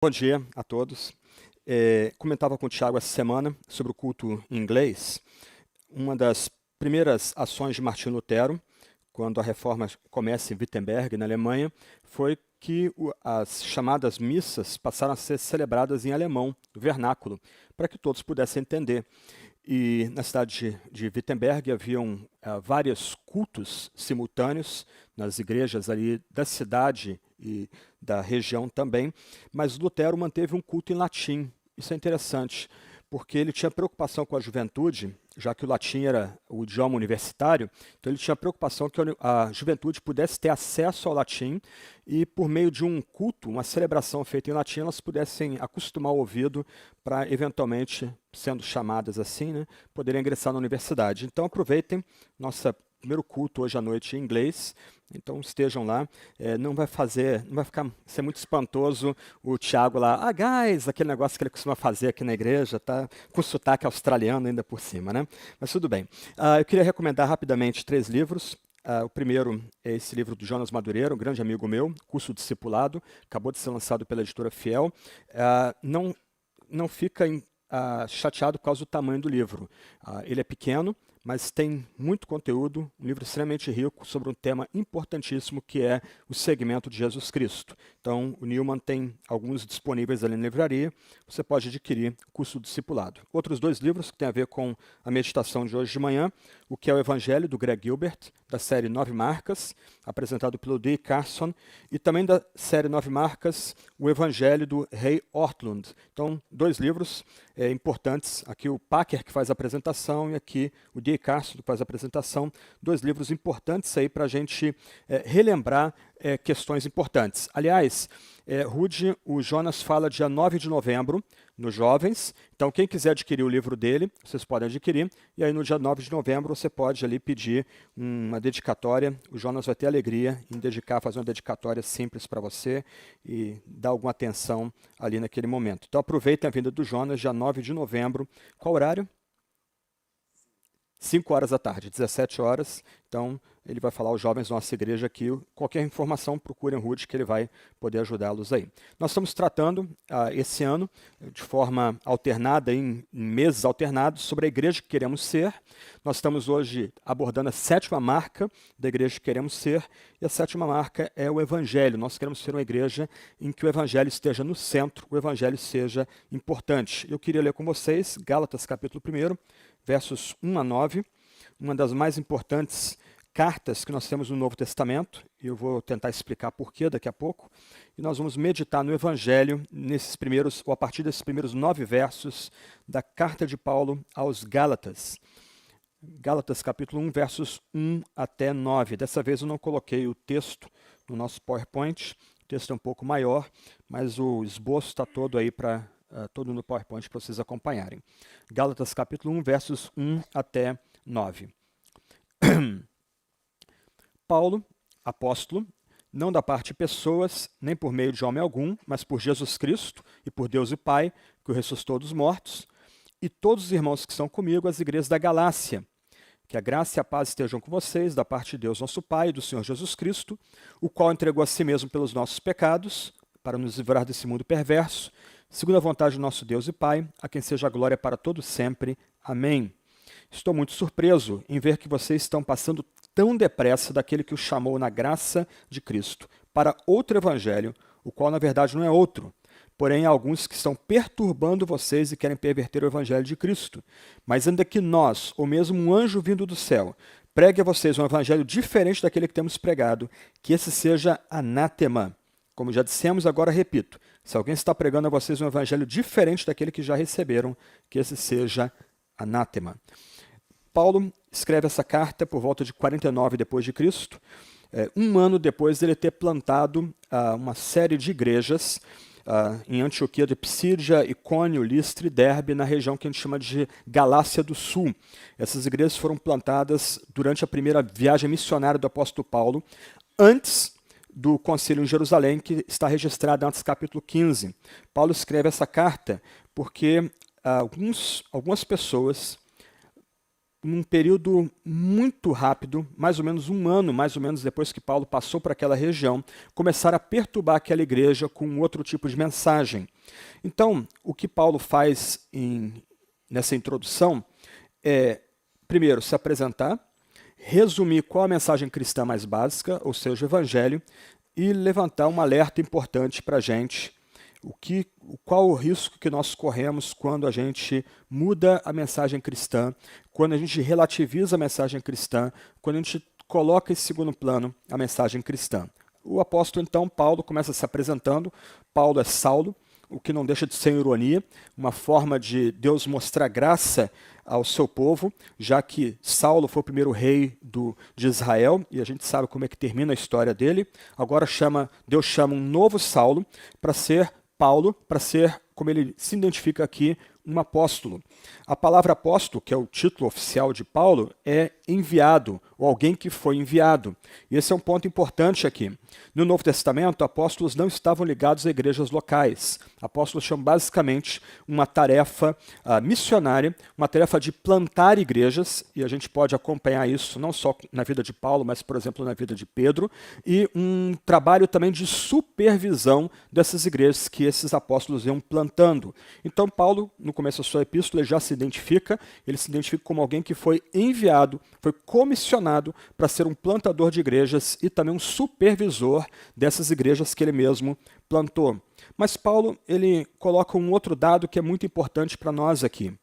Bom dia a todos. Comentava com o Tiago essa semana sobre o culto em inglês. Uma das primeiras ações de Martinho Lutero, quando a reforma começa em Wittenberg, na Alemanha, foi que as chamadas missas passaram a ser celebradas em alemão, no vernáculo, para que todos pudessem entender. E na cidade de Wittenberg haviam vários cultos simultâneos nas igrejas ali da cidade e da região também, mas Lutero manteve um culto em latim. Isso é interessante, porque ele tinha preocupação com a juventude, já que o latim era o idioma universitário, então ele tinha preocupação que a juventude pudesse ter acesso ao latim e, por meio de um culto, uma celebração feita em latim, elas pudessem acostumar o ouvido para, eventualmente, sendo chamadas assim, né, poderem ingressar na universidade. Então, aproveitem nosso primeiro culto hoje à noite em inglês, então estejam lá. Não vai ser muito espantoso o Tiago lá, guys, aquele negócio que ele costuma fazer aqui na igreja, tá? Com sotaque australiano ainda por cima, né? Mas tudo bem. Eu queria recomendar rapidamente 3 livros. O primeiro é esse livro do Jonas Madureira, um grande amigo meu, Curso Discipulado, acabou de ser lançado pela editora Fiel. Não fica chateado por causa do tamanho do livro. Ele é pequeno, mas tem muito conteúdo, um livro extremamente rico sobre um tema importantíssimo que é o segmento de Jesus Cristo. Então, o Newman tem alguns disponíveis ali na livraria, você pode adquirir o Curso do Discipulado. Outros 2 livros que têm a ver com a meditação de hoje de manhã, o que é o Evangelho, do Greg Gilbert, da série 9 Marcas, apresentado pelo D. Carson, e também da série 9 Marcas, o Evangelho, do Ray Ortlund. Então, 2 livros importantes, aqui o Packer que faz a apresentação e aqui o D. Carson que faz a apresentação, 2 livros importantes aí para a gente relembrar questões importantes. Aliás, Rude, o Jonas fala dia 9 de novembro nos Jovens, então quem quiser adquirir o livro dele, vocês podem adquirir, e aí no dia 9 de novembro você pode ali pedir uma dedicatória, o Jonas vai ter alegria em fazer uma dedicatória simples para você e dar alguma atenção ali naquele momento. Então aproveitem a vinda do Jonas, dia 9 de novembro. Qual horário? 5 horas da tarde, 17 horas. Então, ele vai falar aos jovens da nossa igreja aqui. Qualquer informação, procurem o Rude, que ele vai poder ajudá-los aí. Nós estamos tratando, esse ano, de forma alternada, em meses alternados, sobre a igreja que queremos ser. Nós estamos hoje abordando a 7ª marca da igreja que queremos ser. E a 7ª marca é o Evangelho. Nós queremos ser uma igreja em que o Evangelho esteja no centro, o Evangelho seja importante. Eu queria ler com vocês Gálatas, capítulo 1, versos 1 a 9, uma das mais importantes cartas que nós temos no Novo Testamento, e eu vou tentar explicar porquê daqui a pouco, e nós vamos meditar no Evangelho a partir desses primeiros 9 versos da carta de Paulo aos Gálatas. Gálatas capítulo 1, versos 1 até 9. Dessa vez eu não coloquei o texto no nosso PowerPoint, o texto é um pouco maior, mas o esboço está todo aí todo no PowerPoint para vocês acompanharem. Gálatas capítulo 1, versos 1 até 9. Paulo, apóstolo, não da parte de pessoas, nem por meio de homem algum, mas por Jesus Cristo e por Deus e Pai, que o ressuscitou dos mortos, e todos os irmãos que estão comigo, as igrejas da Galácia. Que a graça e a paz estejam com vocês, da parte de Deus nosso Pai e do Senhor Jesus Cristo, o qual entregou a si mesmo pelos nossos pecados, para nos livrar desse mundo perverso, segundo a vontade do nosso Deus e Pai, a quem seja a glória para todos sempre. Amém. Estou muito surpreso em ver que vocês estão passando tão depressa daquele que os chamou na graça de Cristo para outro evangelho, o qual na verdade não é outro. Porém, há alguns que estão perturbando vocês e querem perverter o evangelho de Cristo. Mas ainda que nós, ou mesmo um anjo vindo do céu, pregue a vocês um evangelho diferente daquele que temos pregado, que esse seja anátema. Como já dissemos, agora repito, se alguém está pregando a vocês um evangelho diferente daquele que já receberam, que esse seja anátema. Paulo escreve essa carta por volta de 49 depois de Cristo, um ano depois de ele ter plantado uma série de igrejas em Antioquia de Psídia, Icônio, Listra e Derbe, na região que a gente chama de Galácia do Sul. Essas igrejas foram plantadas durante a primeira viagem missionária do apóstolo Paulo, antes do concílio em Jerusalém, que está registrado em Atos capítulo 15. Paulo escreve essa carta porque algumas pessoas num período muito rápido, mais ou menos um ano, mais ou menos depois que Paulo passou para aquela região, começaram a perturbar aquela igreja com outro tipo de mensagem. Então, o que Paulo faz nessa introdução é, primeiro, se apresentar, resumir qual a mensagem cristã mais básica, ou seja, o evangelho, e levantar um alerta importante para a gente, qual o risco que nós corremos quando a gente muda a mensagem cristã, quando a gente relativiza a mensagem cristã, quando a gente coloca em segundo plano a mensagem cristã. O apóstolo, então, Paulo, começa se apresentando. Paulo é Saulo, o que não deixa de ser ironia, uma forma de Deus mostrar graça ao seu povo, já que Saulo foi o primeiro rei de Israel, e a gente sabe como é que termina a história dele. Agora Deus chama um novo Saulo para ser Paulo, para ser, como ele se identifica aqui, um apóstolo. A palavra apóstolo, que é o título oficial de Paulo, é enviado, ou alguém que foi enviado. E esse é um ponto importante aqui. No Novo Testamento, apóstolos não estavam ligados a igrejas locais. Apóstolos são basicamente uma tarefa missionária, uma tarefa de plantar igrejas, e a gente pode acompanhar isso não só na vida de Paulo, mas, por exemplo, na vida de Pedro, e um trabalho também de supervisão dessas igrejas que esses apóstolos iam plantando. Então, Paulo, no começo da sua epístola, ele já se identifica como alguém que foi enviado, foi comissionado para ser um plantador de igrejas e também um supervisor dessas igrejas que ele mesmo plantou. Mas Paulo, ele coloca um outro dado que é muito importante para nós aqui.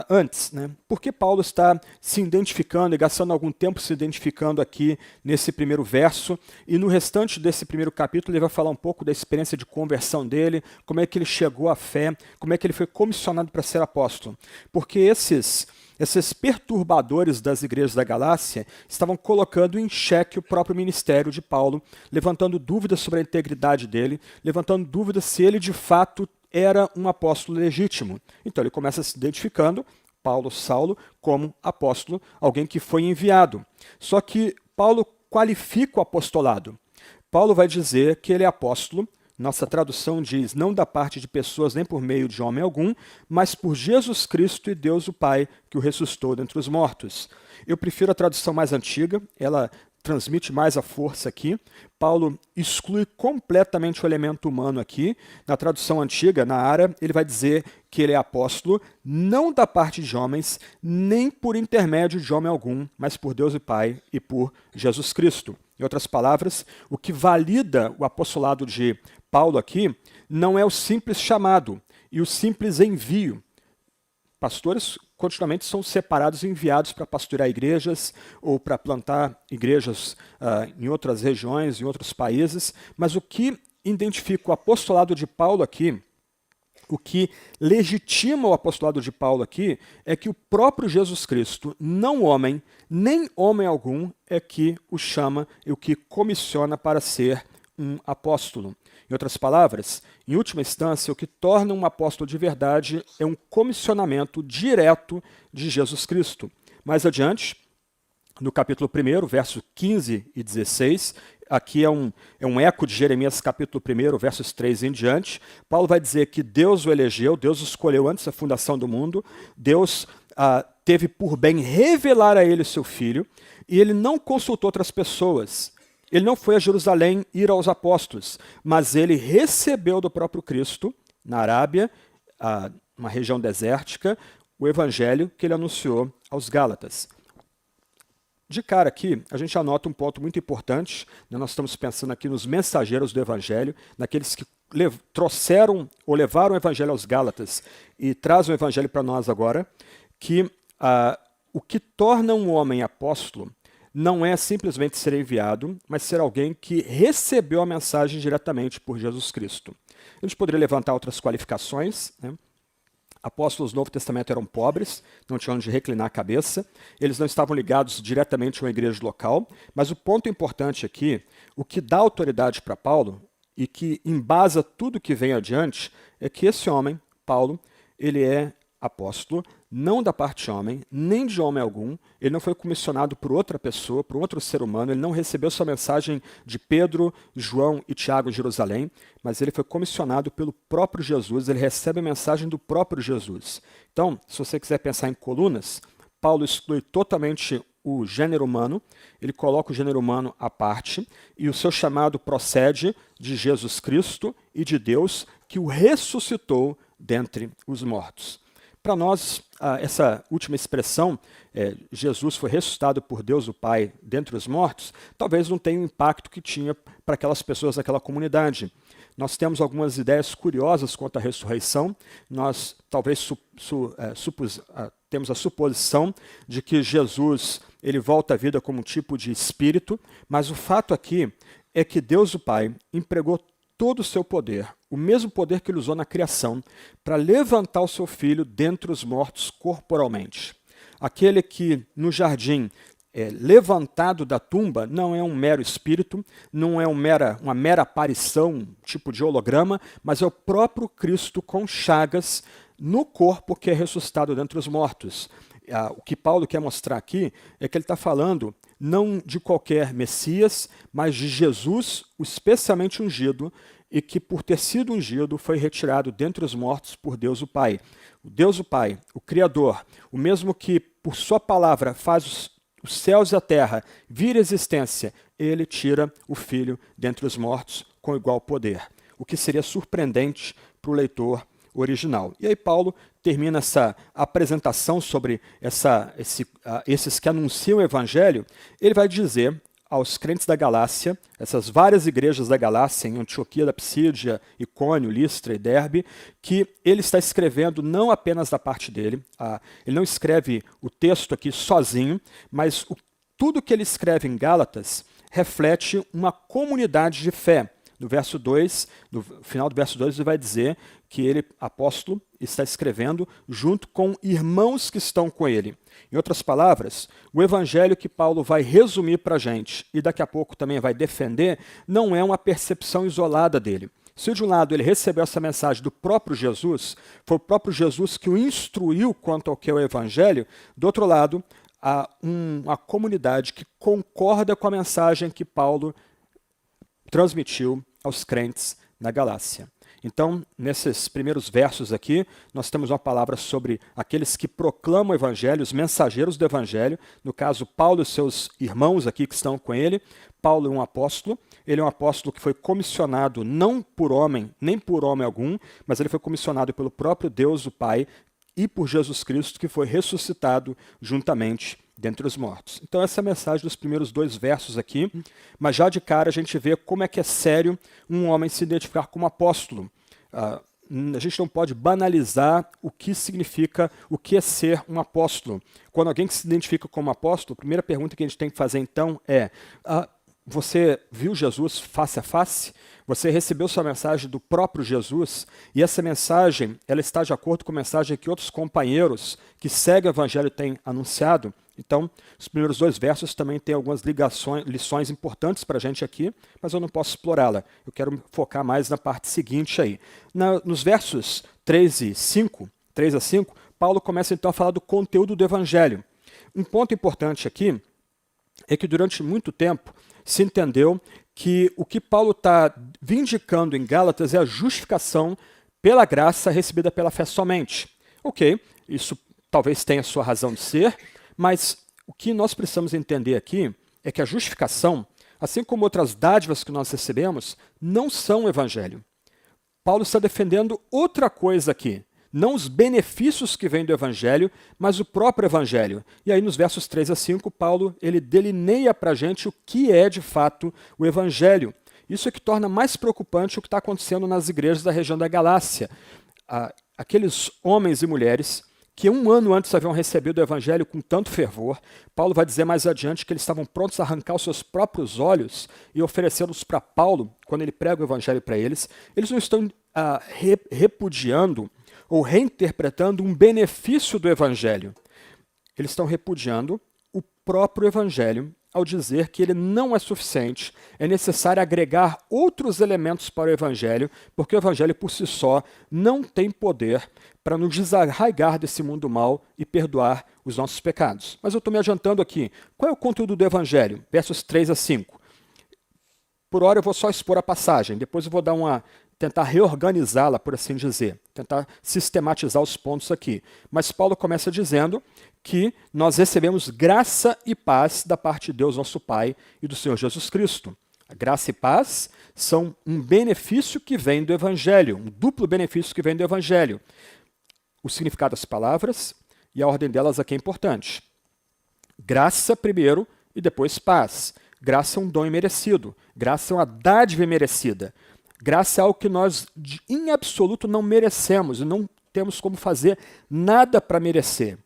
Antes, por que Paulo está se identificando e gastando algum tempo se identificando aqui nesse primeiro verso, e no restante desse primeiro capítulo ele vai falar um pouco da experiência de conversão dele, como é que ele chegou à fé, como é que ele foi comissionado para ser apóstolo. Porque esses perturbadores das igrejas da Galácia estavam colocando em xeque o próprio ministério de Paulo, levantando dúvidas sobre a integridade dele, levantando dúvidas se ele de fato era um apóstolo legítimo. Então ele começa se identificando, Saulo, como apóstolo, alguém que foi enviado. Só que Paulo qualifica o apostolado. Paulo vai dizer que ele é apóstolo, nossa tradução diz, não da parte de pessoas nem por meio de homem algum, mas por Jesus Cristo e Deus o Pai, que o ressuscitou dentre os mortos. Eu prefiro a tradução mais antiga, ela transmite mais a força aqui. Paulo exclui completamente o elemento humano aqui. Na tradução antiga, na Ara, ele vai dizer que ele é apóstolo, não da parte de homens, nem por intermédio de homem algum, mas por Deus e Pai e por Jesus Cristo. Em outras palavras, o que valida o apostolado de Paulo aqui não é o simples chamado e o simples envio. Pastores continuamente são separados e enviados para pastorear igrejas ou para plantar igrejas em outras regiões, em outros países, mas o que identifica o apostolado de Paulo aqui, o que legitima o apostolado de Paulo aqui, é que o próprio Jesus Cristo, não homem, nem homem algum, é que o chama e o que comissiona para ser um apóstolo. Em outras palavras, em última instância, o que torna um apóstolo de verdade é um comissionamento direto de Jesus Cristo. Mais adiante, no capítulo 1, versos 15 e 16, aqui é um eco de Jeremias capítulo 1, versos 3 em diante, Paulo vai dizer que Deus o elegeu, Deus o escolheu antes da fundação do mundo, Deus teve por bem revelar a ele o seu Filho, e ele não consultou outras pessoas. Ele não foi a Jerusalém ir aos apóstolos, mas ele recebeu do próprio Cristo, na Arábia, uma região desértica, o evangelho que ele anunciou aos Gálatas. De cara aqui, a gente anota um ponto muito importante, nós estamos pensando aqui nos mensageiros do evangelho, naqueles que trouxeram ou levaram o evangelho aos Gálatas e trazem o evangelho para nós agora, que o que torna um homem apóstolo não é simplesmente ser enviado, mas ser alguém que recebeu a mensagem diretamente por Jesus Cristo. A gente poderia levantar outras qualificações. Apóstolos do Novo Testamento eram pobres, não tinham onde reclinar a cabeça, eles não estavam ligados diretamente a uma igreja local, mas o ponto importante aqui, o que dá autoridade para Paulo e que embasa tudo que vem adiante, é que esse homem, Paulo, ele é apóstolo, não da parte de homem, nem de homem algum, ele não foi comissionado por outra pessoa, por outro ser humano, ele não recebeu sua mensagem de Pedro, João e Tiago em Jerusalém, mas ele foi comissionado pelo próprio Jesus, ele recebe a mensagem do próprio Jesus. Então, se você quiser pensar em colunas, Paulo exclui totalmente o gênero humano, ele coloca o gênero humano à parte, e o seu chamado procede de Jesus Cristo e de Deus, que o ressuscitou dentre os mortos. Para nós, essa última expressão, Jesus foi ressuscitado por Deus o Pai dentre os mortos, talvez não tenha o impacto que tinha para aquelas pessoas daquela comunidade. Nós temos algumas ideias curiosas quanto à ressurreição. Nós talvez temos a suposição de que Jesus ele volta à vida como um tipo de espírito, mas o fato aqui é que Deus o Pai empregou todo o seu poder, o mesmo poder que ele usou na criação, para levantar o seu filho dentre os mortos corporalmente. Aquele que no jardim levantado da tumba não é um mero espírito, não é uma mera aparição, tipo de holograma, mas é o próprio Cristo com chagas no corpo que é ressuscitado dentre os mortos. O que Paulo quer mostrar aqui é que ele está falando não de qualquer Messias, mas de Jesus, o especialmente ungido, e que por ter sido ungido foi retirado dentre os mortos por Deus o Pai. O Deus o Pai, o Criador, o mesmo que por sua palavra faz os céus e a terra vir à existência, ele tira o Filho dentre os mortos com igual poder, o que seria surpreendente para o leitor original. E aí Paulo termina essa apresentação sobre esses que anunciam o Evangelho, ele vai dizer aos crentes da Galácia, essas várias igrejas da Galácia, em Antioquia da Psídia, Icônio, Listra e Derbe, que ele está escrevendo não apenas da parte dele, ele não escreve o texto aqui sozinho, mas tudo que ele escreve em Gálatas reflete uma comunidade de fé. No verso 2, no final do verso 2, ele vai dizer que ele, apóstolo, está escrevendo junto com irmãos que estão com ele. Em outras palavras, o evangelho que Paulo vai resumir para a gente e daqui a pouco também vai defender, não é uma percepção isolada dele. Se de um lado ele recebeu essa mensagem do próprio Jesus, foi o próprio Jesus que o instruiu quanto ao que é o evangelho, do outro lado, há uma comunidade que concorda com a mensagem que Paulo transmitiu aos crentes na Galácia. Então, nesses primeiros versos aqui, nós temos uma palavra sobre aqueles que proclamam o Evangelho, os mensageiros do Evangelho, no caso, Paulo e seus irmãos aqui que estão com ele. Paulo é um apóstolo, ele é um apóstolo que foi comissionado não por homem, nem por homem algum, mas ele foi comissionado pelo próprio Deus, o Pai, e por Jesus Cristo, que foi ressuscitado juntamente dentre os mortos. Então essa é a mensagem dos primeiros 2 versos aqui, mas já de cara a gente vê como é que é sério um homem se identificar como apóstolo. A gente não pode banalizar o que significa, o que é ser um apóstolo. Quando alguém que se identifica como apóstolo, a primeira pergunta que a gente tem que fazer então é, você viu Jesus face a face? Você recebeu sua mensagem do próprio Jesus? E essa mensagem, ela está de acordo com a mensagem que outros companheiros que seguem o Evangelho têm anunciado? Então, os primeiros 2 versos também têm algumas lições importantes para a gente aqui, mas eu não posso explorá-la. Eu quero focar mais na parte seguinte aí. Nos versos 3 a 5, Paulo começa então a falar do conteúdo do Evangelho. Um ponto importante aqui é que durante muito tempo se entendeu que o que Paulo está vindicando em Gálatas é a justificação pela graça recebida pela fé somente. Ok, isso talvez tenha sua razão de ser, mas o que nós precisamos entender aqui é que a justificação, assim como outras dádivas que nós recebemos, não são o Evangelho. Paulo está defendendo outra coisa aqui, não os benefícios que vêm do Evangelho, mas o próprio Evangelho. E aí nos versos 3 a 5, Paulo ele delineia para a gente o que é de fato o Evangelho. Isso é que torna mais preocupante o que está acontecendo nas igrejas da região da Galácia. Aqueles homens e mulheres que 1 ano antes haviam recebido o Evangelho com tanto fervor, Paulo vai dizer mais adiante que eles estavam prontos a arrancar os seus próprios olhos e oferecê-los para Paulo, quando ele prega o Evangelho para eles. Eles não estão repudiando ou reinterpretando um benefício do Evangelho. Eles estão repudiando o próprio Evangelho ao dizer que ele não é suficiente, é necessário agregar outros elementos para o Evangelho, porque o Evangelho por si só não tem poder para nos desarraigar desse mundo mal e perdoar os nossos pecados. Mas eu estou me adiantando aqui. Qual é o conteúdo do Evangelho? Versos 3 a 5. Por hora eu vou só expor a passagem, depois eu vou dar uma tentar reorganizá-la, por assim dizer, tentar sistematizar os pontos aqui. Mas Paulo começa dizendo que nós recebemos graça e paz da parte de Deus, nosso Pai, e do Senhor Jesus Cristo. A graça e paz são um benefício que vem do Evangelho, um duplo benefício que vem do Evangelho. O significado das palavras e a ordem delas aqui é importante. Graça primeiro e depois paz. Graça é um dom imerecido. Graça é uma dádiva imerecida. Graça é algo que nós, em absoluto, não merecemos e não temos como fazer nada para merecer.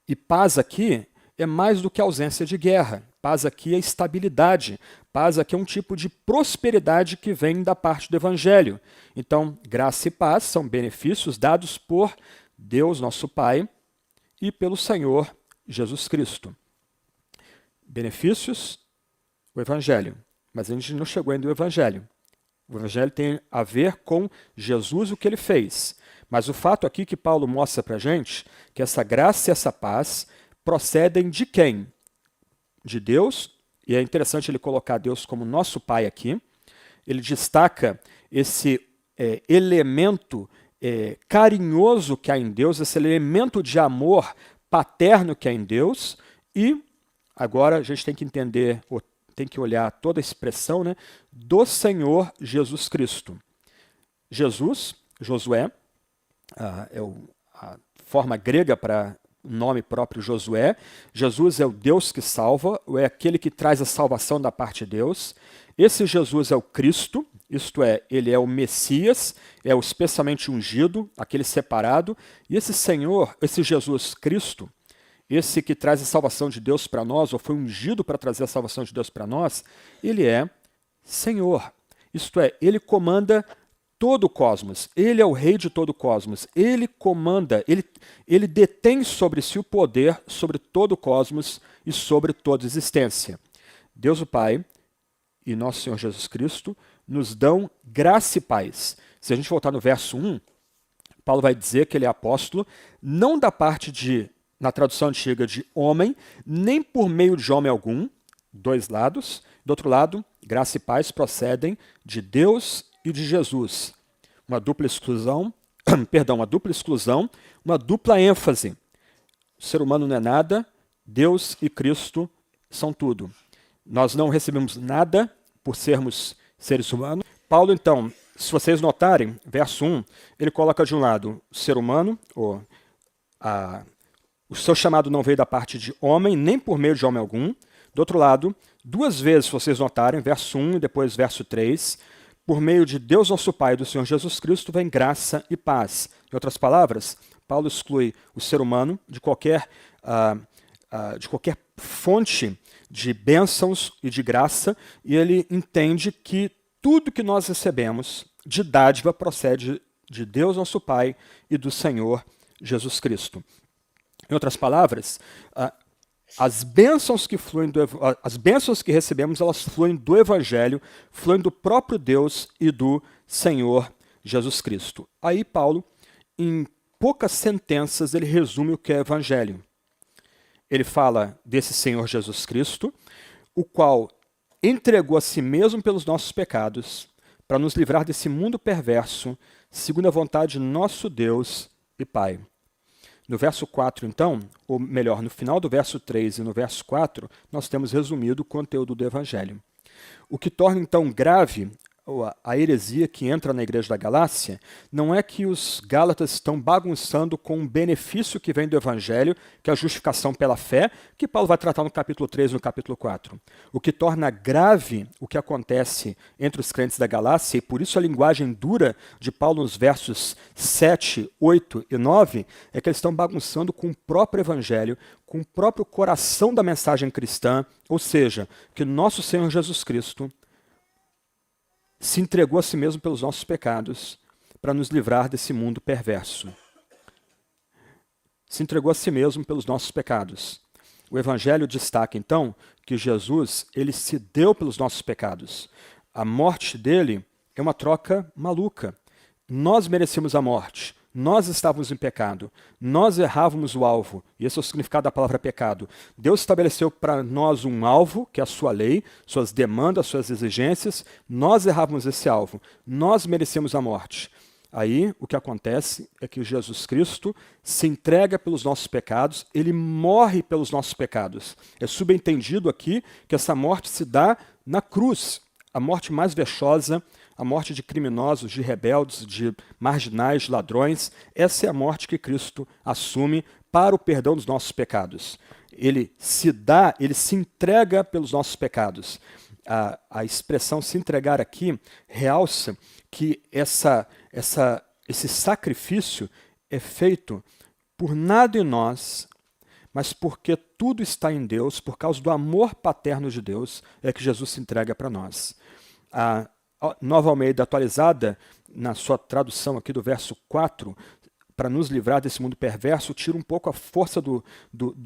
E paz aqui é mais do que ausência de guerra. Paz aqui é estabilidade. Paz aqui é um tipo de prosperidade que vem da parte do Evangelho. Então, graça e paz são benefícios dados por Deus, nosso Pai, e pelo Senhor Jesus Cristo. Benefícios, o Evangelho. Mas a gente não chegou ainda ao Evangelho. O Evangelho tem a ver com Jesus e o que ele fez. Mas o fato aqui que Paulo mostra para a gente que essa graça e essa paz procedem de quem? De Deus, e é interessante ele colocar Deus como nosso Pai aqui. Ele destaca esse elemento carinhoso que há em Deus, esse elemento de amor paterno que há em Deus, e agora a gente tem que entender, tem que olhar toda a expressão, né, do Senhor Jesus Cristo. Jesus, Josué, é a forma grega para o nome próprio Josué. Jesus é o Deus que salva, ou é aquele que traz a salvação da parte de Deus. Esse Jesus é o Cristo, isto é, ele é o Messias, é o especialmente ungido, aquele separado. E esse Senhor, esse Jesus Cristo, esse que traz a salvação de Deus para nós, ou foi ungido para trazer a salvação de Deus para nós, ele é Senhor. Isto é, ele comanda todo o cosmos. Ele é o rei de todo o cosmos. Ele comanda, ele detém sobre si o poder sobre todo o cosmos e sobre toda a existência. Deus o Pai e nosso Senhor Jesus Cristo nos dão graça e paz. Se a gente voltar no verso 1, Paulo vai dizer que ele é apóstolo, não da parte de, na tradução antiga, de homem, nem por meio de homem algum, dois lados. Do outro lado, graça e paz procedem de Deus e de Jesus. Uma dupla exclusão, uma dupla exclusão, uma dupla ênfase. O ser humano não é nada, Deus e Cristo são tudo. Nós não recebemos nada por sermos seres humanos. Paulo, então, se vocês notarem, verso 1, ele coloca de um lado o ser humano, o seu chamado não veio da parte de homem, nem por meio de homem algum. Do outro lado, duas vezes, se vocês notarem, verso 1 e depois verso 3, por meio de Deus nosso Pai e do Senhor Jesus Cristo vem graça e paz. Em outras palavras, Paulo exclui o ser humano de qualquer fonte de bênçãos e de graça, e ele entende que tudo que nós recebemos de dádiva procede de Deus nosso Pai e do Senhor Jesus Cristo. Em outras palavras, as bênçãos que recebemos, elas fluem do Evangelho, fluem do próprio Deus e do Senhor Jesus Cristo. Aí Paulo, em poucas sentenças, ele resume o que é Evangelho. Ele fala desse Senhor Jesus Cristo, o qual entregou a si mesmo pelos nossos pecados, para nos livrar desse mundo perverso, segundo a vontade de nosso Deus e Pai. No verso 4, então, ou melhor, no final do verso 3 e no verso 4, nós temos resumido o conteúdo do Evangelho. O que torna, então, grave a heresia que entra na igreja da Galácia não é que os gálatas estão bagunçando com um benefício que vem do Evangelho, que é a justificação pela fé, que Paulo vai tratar no capítulo 3 e no capítulo 4. O que torna grave o que acontece entre os crentes da Galácia, e por isso a linguagem dura de Paulo nos versos 7, 8 e 9, é que eles estão bagunçando com o próprio Evangelho, com o próprio coração da mensagem cristã, ou seja, que nosso Senhor Jesus Cristo se entregou a si mesmo pelos nossos pecados para nos livrar desse mundo perverso. Se entregou a si mesmo pelos nossos pecados. O Evangelho destaca, então, que Jesus, ele se deu pelos nossos pecados. A morte dele é uma troca maluca. Nós merecemos a morte. nós estávamos em pecado, nós errávamos o alvo, e esse é o significado da palavra pecado. Deus estabeleceu para nós um alvo, que é a sua lei, suas demandas, suas exigências, nós errávamos esse alvo, nós merecemos a morte. Aí o que acontece é que Jesus Cristo se entrega pelos nossos pecados, ele morre pelos nossos pecados. É subentendido aqui que essa morte se dá na cruz, a morte mais vexosa, a morte de criminosos, de rebeldes, de marginais, de ladrões. Essa é a morte que Cristo assume para o perdão dos nossos pecados. Ele se dá, ele se entrega pelos nossos pecados. A expressão se entregar aqui realça que esse sacrifício é feito por nada em nós, mas porque tudo está em Deus, por causa do amor paterno de Deus, é que Jesus se entrega para nós. A Nova Almeida atualizada, na sua tradução aqui do verso 4, para nos livrar desse mundo perverso, tira um pouco a força do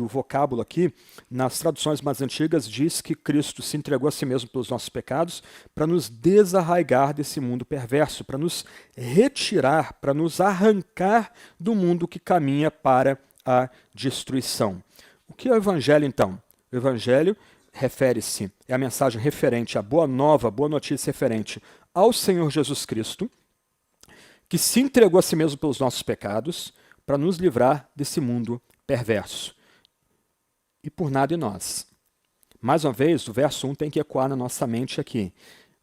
vocábulo aqui. Nas traduções mais antigas diz que Cristo se entregou a si mesmo pelos nossos pecados para nos desarraigar desse mundo perverso, para nos retirar, para nos arrancar do mundo que caminha para a destruição. O que é o Evangelho, então? O Evangelho refere-se, é a mensagem referente, a boa nova, a boa notícia referente ao Senhor Jesus Cristo, que se entregou a si mesmo pelos nossos pecados para nos livrar desse mundo perverso. E por nada em nós. Mais uma vez, o verso 1 tem que ecoar na nossa mente aqui.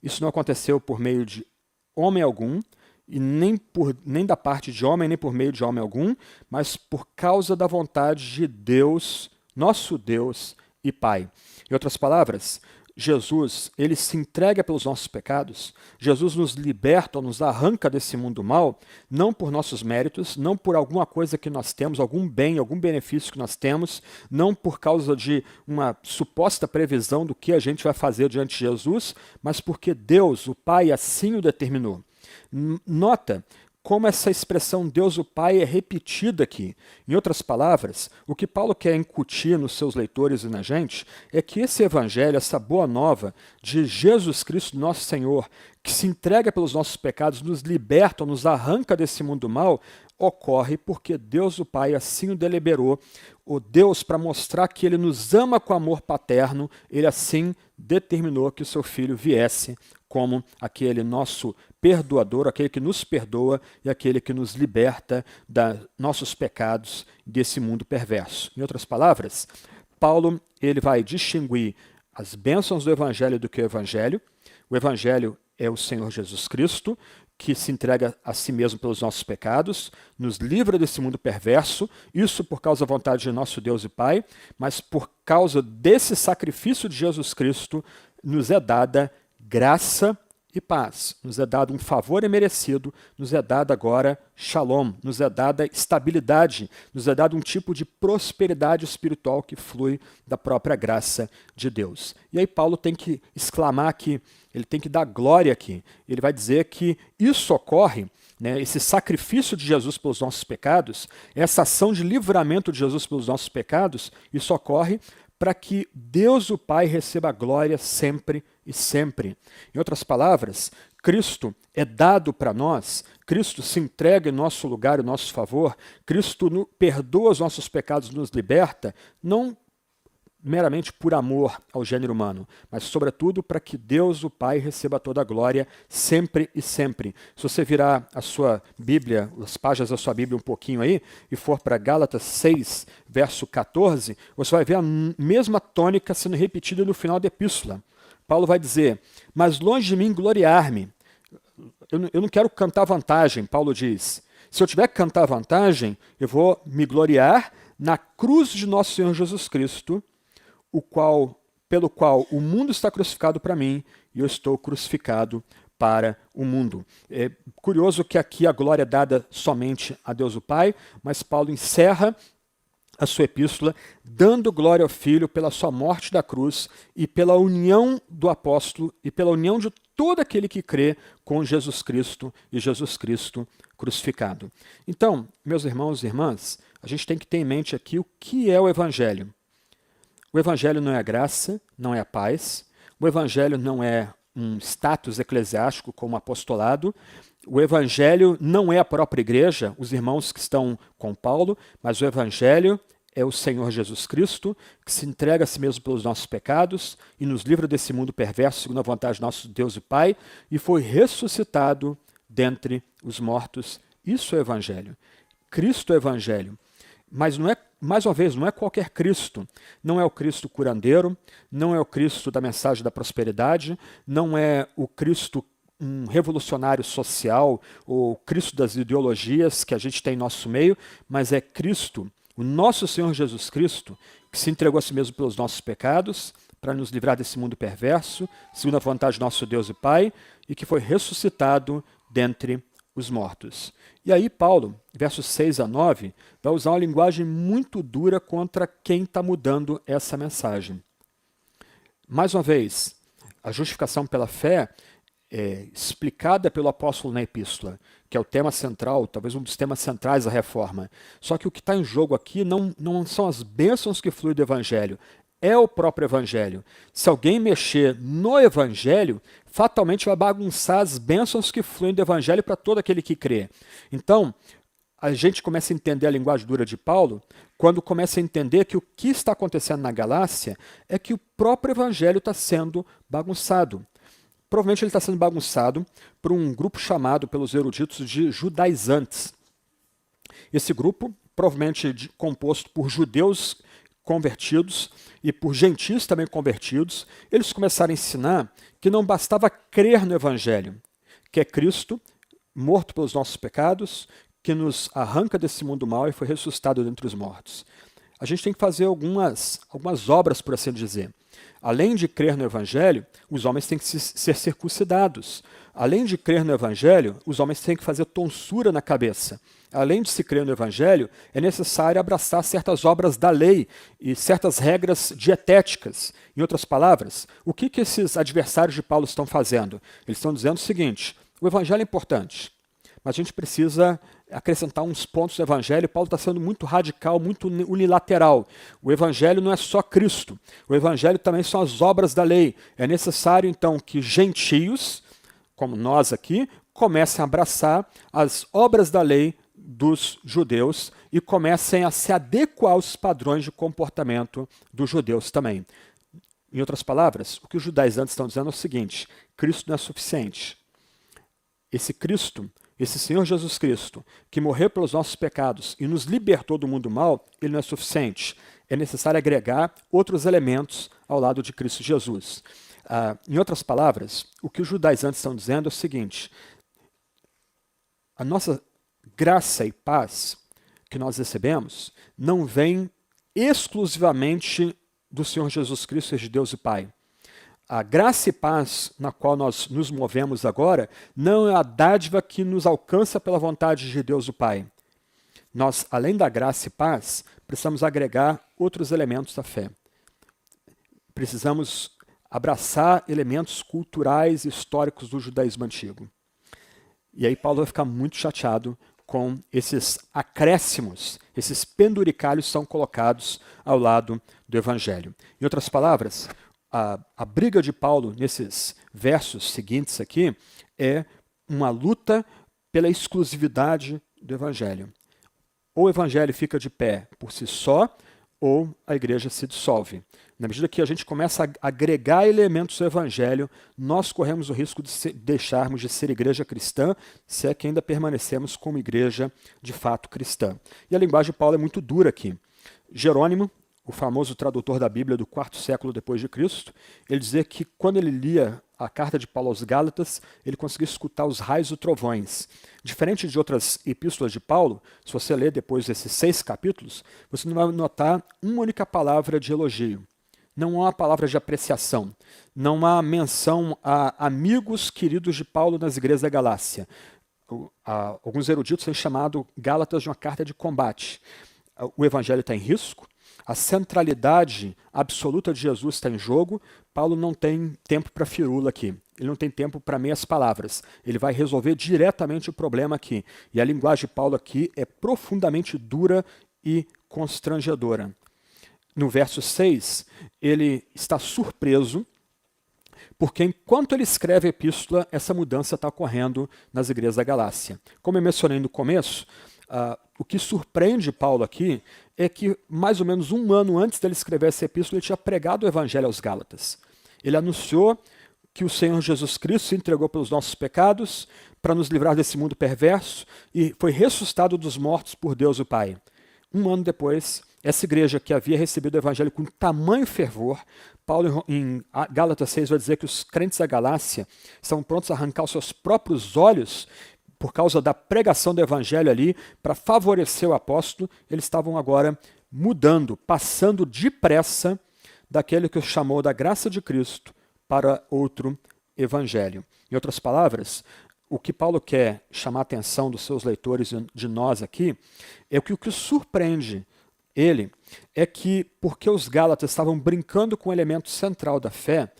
Isso não aconteceu por meio de homem algum, e nem da parte de homem, nem por meio de homem algum, mas por causa da vontade de Deus, nosso Deus e Pai. Em outras palavras, Jesus, ele se entrega pelos nossos pecados, Jesus nos liberta ou nos arranca desse mundo mal, não por nossos méritos, não por alguma coisa que nós temos, algum bem, algum benefício que nós temos, não por causa de uma suposta previsão do que a gente vai fazer diante de Jesus, mas porque Deus, o Pai, assim o determinou. Nota como essa expressão Deus o Pai é repetida aqui. Em outras palavras, o que Paulo quer incutir nos seus leitores e na gente é que esse evangelho, essa boa nova de Jesus Cristo, nosso Senhor, que se entrega pelos nossos pecados, nos liberta, nos arranca desse mundo mal, ocorre porque Deus o Pai assim o deliberou. O Deus, para mostrar que ele nos ama com amor paterno, ele assim determinou que o seu Filho viesse como aquele nosso perdoador, aquele que nos perdoa e aquele que nos liberta dos nossos pecados desse mundo perverso. Em outras palavras, Paulo ele vai distinguir as bênçãos do Evangelho do que o Evangelho. O Evangelho é o Senhor Jesus Cristo, que se entrega a si mesmo pelos nossos pecados, nos livra desse mundo perverso, isso por causa da vontade de nosso Deus e Pai, mas por causa desse sacrifício de Jesus Cristo, nos é dada graça e paz. Nos é dado um favor imerecido, nos é dado agora shalom, nos é dada estabilidade, nos é dado um tipo de prosperidade espiritual que flui da própria graça de Deus. E aí Paulo tem que exclamar aqui, ele tem que dar glória aqui. Ele vai dizer que isso ocorre, né, esse sacrifício de Jesus pelos nossos pecados, essa ação de livramento de Jesus pelos nossos pecados, isso ocorre para que Deus o Pai receba a glória sempre e sempre. Em outras palavras, Cristo é dado para nós, Cristo se entrega em nosso lugar, em nosso favor, Cristo perdoa os nossos pecados, nos liberta, não meramente por amor ao gênero humano, mas sobretudo para que Deus, o Pai, receba toda a glória sempre e sempre. Se você virar a sua Bíblia, as páginas da sua Bíblia um pouquinho aí, e for para Gálatas 6, verso 14, você vai ver a mesma tônica sendo repetida no final da epístola. Paulo vai dizer, mas longe de mim gloriar-me. Eu não quero cantar vantagem, Paulo diz. Se eu tiver que cantar vantagem, eu vou me gloriar na cruz de nosso Senhor Jesus Cristo, pelo qual o mundo está crucificado para mim e eu estou crucificado para o mundo. É curioso que aqui a glória é dada somente a Deus o Pai, mas Paulo encerra a sua epístola dando glória ao Filho pela sua morte da cruz e pela união do apóstolo e pela união de todo aquele que crê com Jesus Cristo e Jesus Cristo crucificado. Então, meus irmãos e irmãs, a gente tem que ter em mente aqui o que é o Evangelho. O Evangelho não é a graça, não é a paz. O Evangelho não é um status eclesiástico como apostolado. O evangelho não é a própria igreja, os irmãos que estão com Paulo, mas o evangelho é o Senhor Jesus Cristo, que se entrega a si mesmo pelos nossos pecados e nos livra desse mundo perverso, segundo a vontade de nosso Deus e Pai, e foi ressuscitado dentre os mortos. Isso é o evangelho. Cristo é o evangelho. Mas não é, mais uma vez, não é qualquer Cristo. Não é o Cristo curandeiro, não é o Cristo da mensagem da prosperidade, não é o Cristo um revolucionário social ou Cristo das ideologias que a gente tem em nosso meio, mas é Cristo, o nosso Senhor Jesus Cristo, que se entregou a si mesmo pelos nossos pecados, para nos livrar desse mundo perverso, segundo a vontade de nosso Deus e Pai, e que foi ressuscitado dentre os mortos. E aí Paulo, versos 6 a 9, vai usar uma linguagem muito dura contra quem está mudando essa mensagem. Mais uma vez, a justificação pela fé é explicada pelo apóstolo na epístola, que é o tema central, talvez um dos temas centrais da reforma. Só que o que está em jogo aqui não são as bênçãos que fluem do evangelho, é o próprio evangelho. Se alguém mexer no evangelho, fatalmente vai bagunçar as bênçãos que fluem do evangelho para todo aquele que crê. Então, a gente começa a entender a linguagem dura de Paulo quando começa a entender que o que está acontecendo na Galácia é que o próprio evangelho está sendo bagunçado. Provavelmente ele está sendo bagunçado por um grupo chamado pelos eruditos de judaizantes. Esse grupo, provavelmente composto por judeus convertidos e por gentios também convertidos, eles começaram a ensinar que não bastava crer no evangelho, que é Cristo morto pelos nossos pecados, que nos arranca desse mundo mau e foi ressuscitado dentre os mortos. A gente tem que fazer algumas obras, por assim dizer. Além de crer no evangelho, os homens têm que ser circuncidados. Além de crer no evangelho, os homens têm que fazer tonsura na cabeça. Além de se crer no evangelho, é necessário abraçar certas obras da lei e certas regras dietéticas. Em outras palavras, o que esses adversários de Paulo estão fazendo? Eles estão dizendo o seguinte: o evangelho é importante, mas a gente precisa acrescentar uns pontos do evangelho. Paulo está sendo muito radical, muito unilateral. O evangelho não é só Cristo, o evangelho também são as obras da lei. É necessário, então, que gentios, como nós aqui, comecem a abraçar as obras da lei dos judeus e comecem a se adequar aos padrões de comportamento dos judeus também. Em outras palavras, o que os judaizantes estão dizendo é o seguinte: Cristo não é suficiente. Esse Cristo, esse Senhor Jesus Cristo, que morreu pelos nossos pecados e nos libertou do mundo mau, ele não é suficiente. É necessário agregar outros elementos ao lado de Cristo Jesus. Em outras palavras, o que os judaizantes estão dizendo é o seguinte: a nossa graça e paz que nós recebemos não vem exclusivamente do Senhor Jesus Cristo, de Deus e Pai. A graça e paz na qual nós nos movemos agora não é a dádiva que nos alcança pela vontade de Deus o Pai. Nós, além da graça e paz, precisamos agregar outros elementos da fé. Precisamos abraçar elementos culturais e históricos do judaísmo antigo. E aí Paulo vai ficar muito chateado com esses acréscimos, esses penduricalhos são colocados ao lado do evangelho. Em outras palavras, a briga de Paulo nesses versos seguintes aqui é uma luta pela exclusividade do evangelho. Ou o evangelho fica de pé por si só, ou a igreja se dissolve. Na medida que a gente começa a agregar elementos do evangelho, nós corremos o risco de deixarmos de ser igreja cristã, se é que ainda permanecemos como igreja de fato cristã. E a linguagem de Paulo é muito dura aqui. Jerônimo, o famoso tradutor da Bíblia do quarto século depois de Cristo, ele dizia que quando ele lia a carta de Paulo aos Gálatas, ele conseguia escutar os raios e trovões. Diferente de outras epístolas de Paulo, se você ler depois desses 6 capítulos, você não vai notar uma única palavra de elogio. Não há palavra de apreciação. Não há menção a amigos queridos de Paulo nas igrejas da Galácia. Alguns eruditos têm chamado Gálatas de uma carta de combate. O evangelho está em risco. A centralidade absoluta de Jesus está em jogo. Paulo não tem tempo para firula aqui. Ele não tem tempo para meias palavras. Ele vai resolver diretamente o problema aqui. E a linguagem de Paulo aqui é profundamente dura e constrangedora. No verso 6, ele está surpreso porque enquanto ele escreve a epístola, essa mudança está ocorrendo nas igrejas da Galácia. Como eu mencionei no começo, o que surpreende Paulo aqui é que mais ou menos um ano antes dele escrever essa epístola, ele tinha pregado o evangelho aos Gálatas. Ele anunciou que o Senhor Jesus Cristo se entregou pelos nossos pecados para nos livrar desse mundo perverso e foi ressuscitado dos mortos por Deus o Pai. Um ano depois, essa igreja que havia recebido o evangelho com tamanho fervor, Paulo em Gálatas 6 vai dizer que os crentes da Galácia estão prontos a arrancar os seus próprios olhos por causa da pregação do evangelho ali, para favorecer o apóstolo. Eles estavam agora mudando, passando depressa daquele que os chamou da graça de Cristo para outro evangelho. Em outras palavras, o que Paulo quer chamar a atenção dos seus leitores e de nós aqui é que o que surpreende ele é que, porque os Gálatas estavam brincando com o elemento central da fé,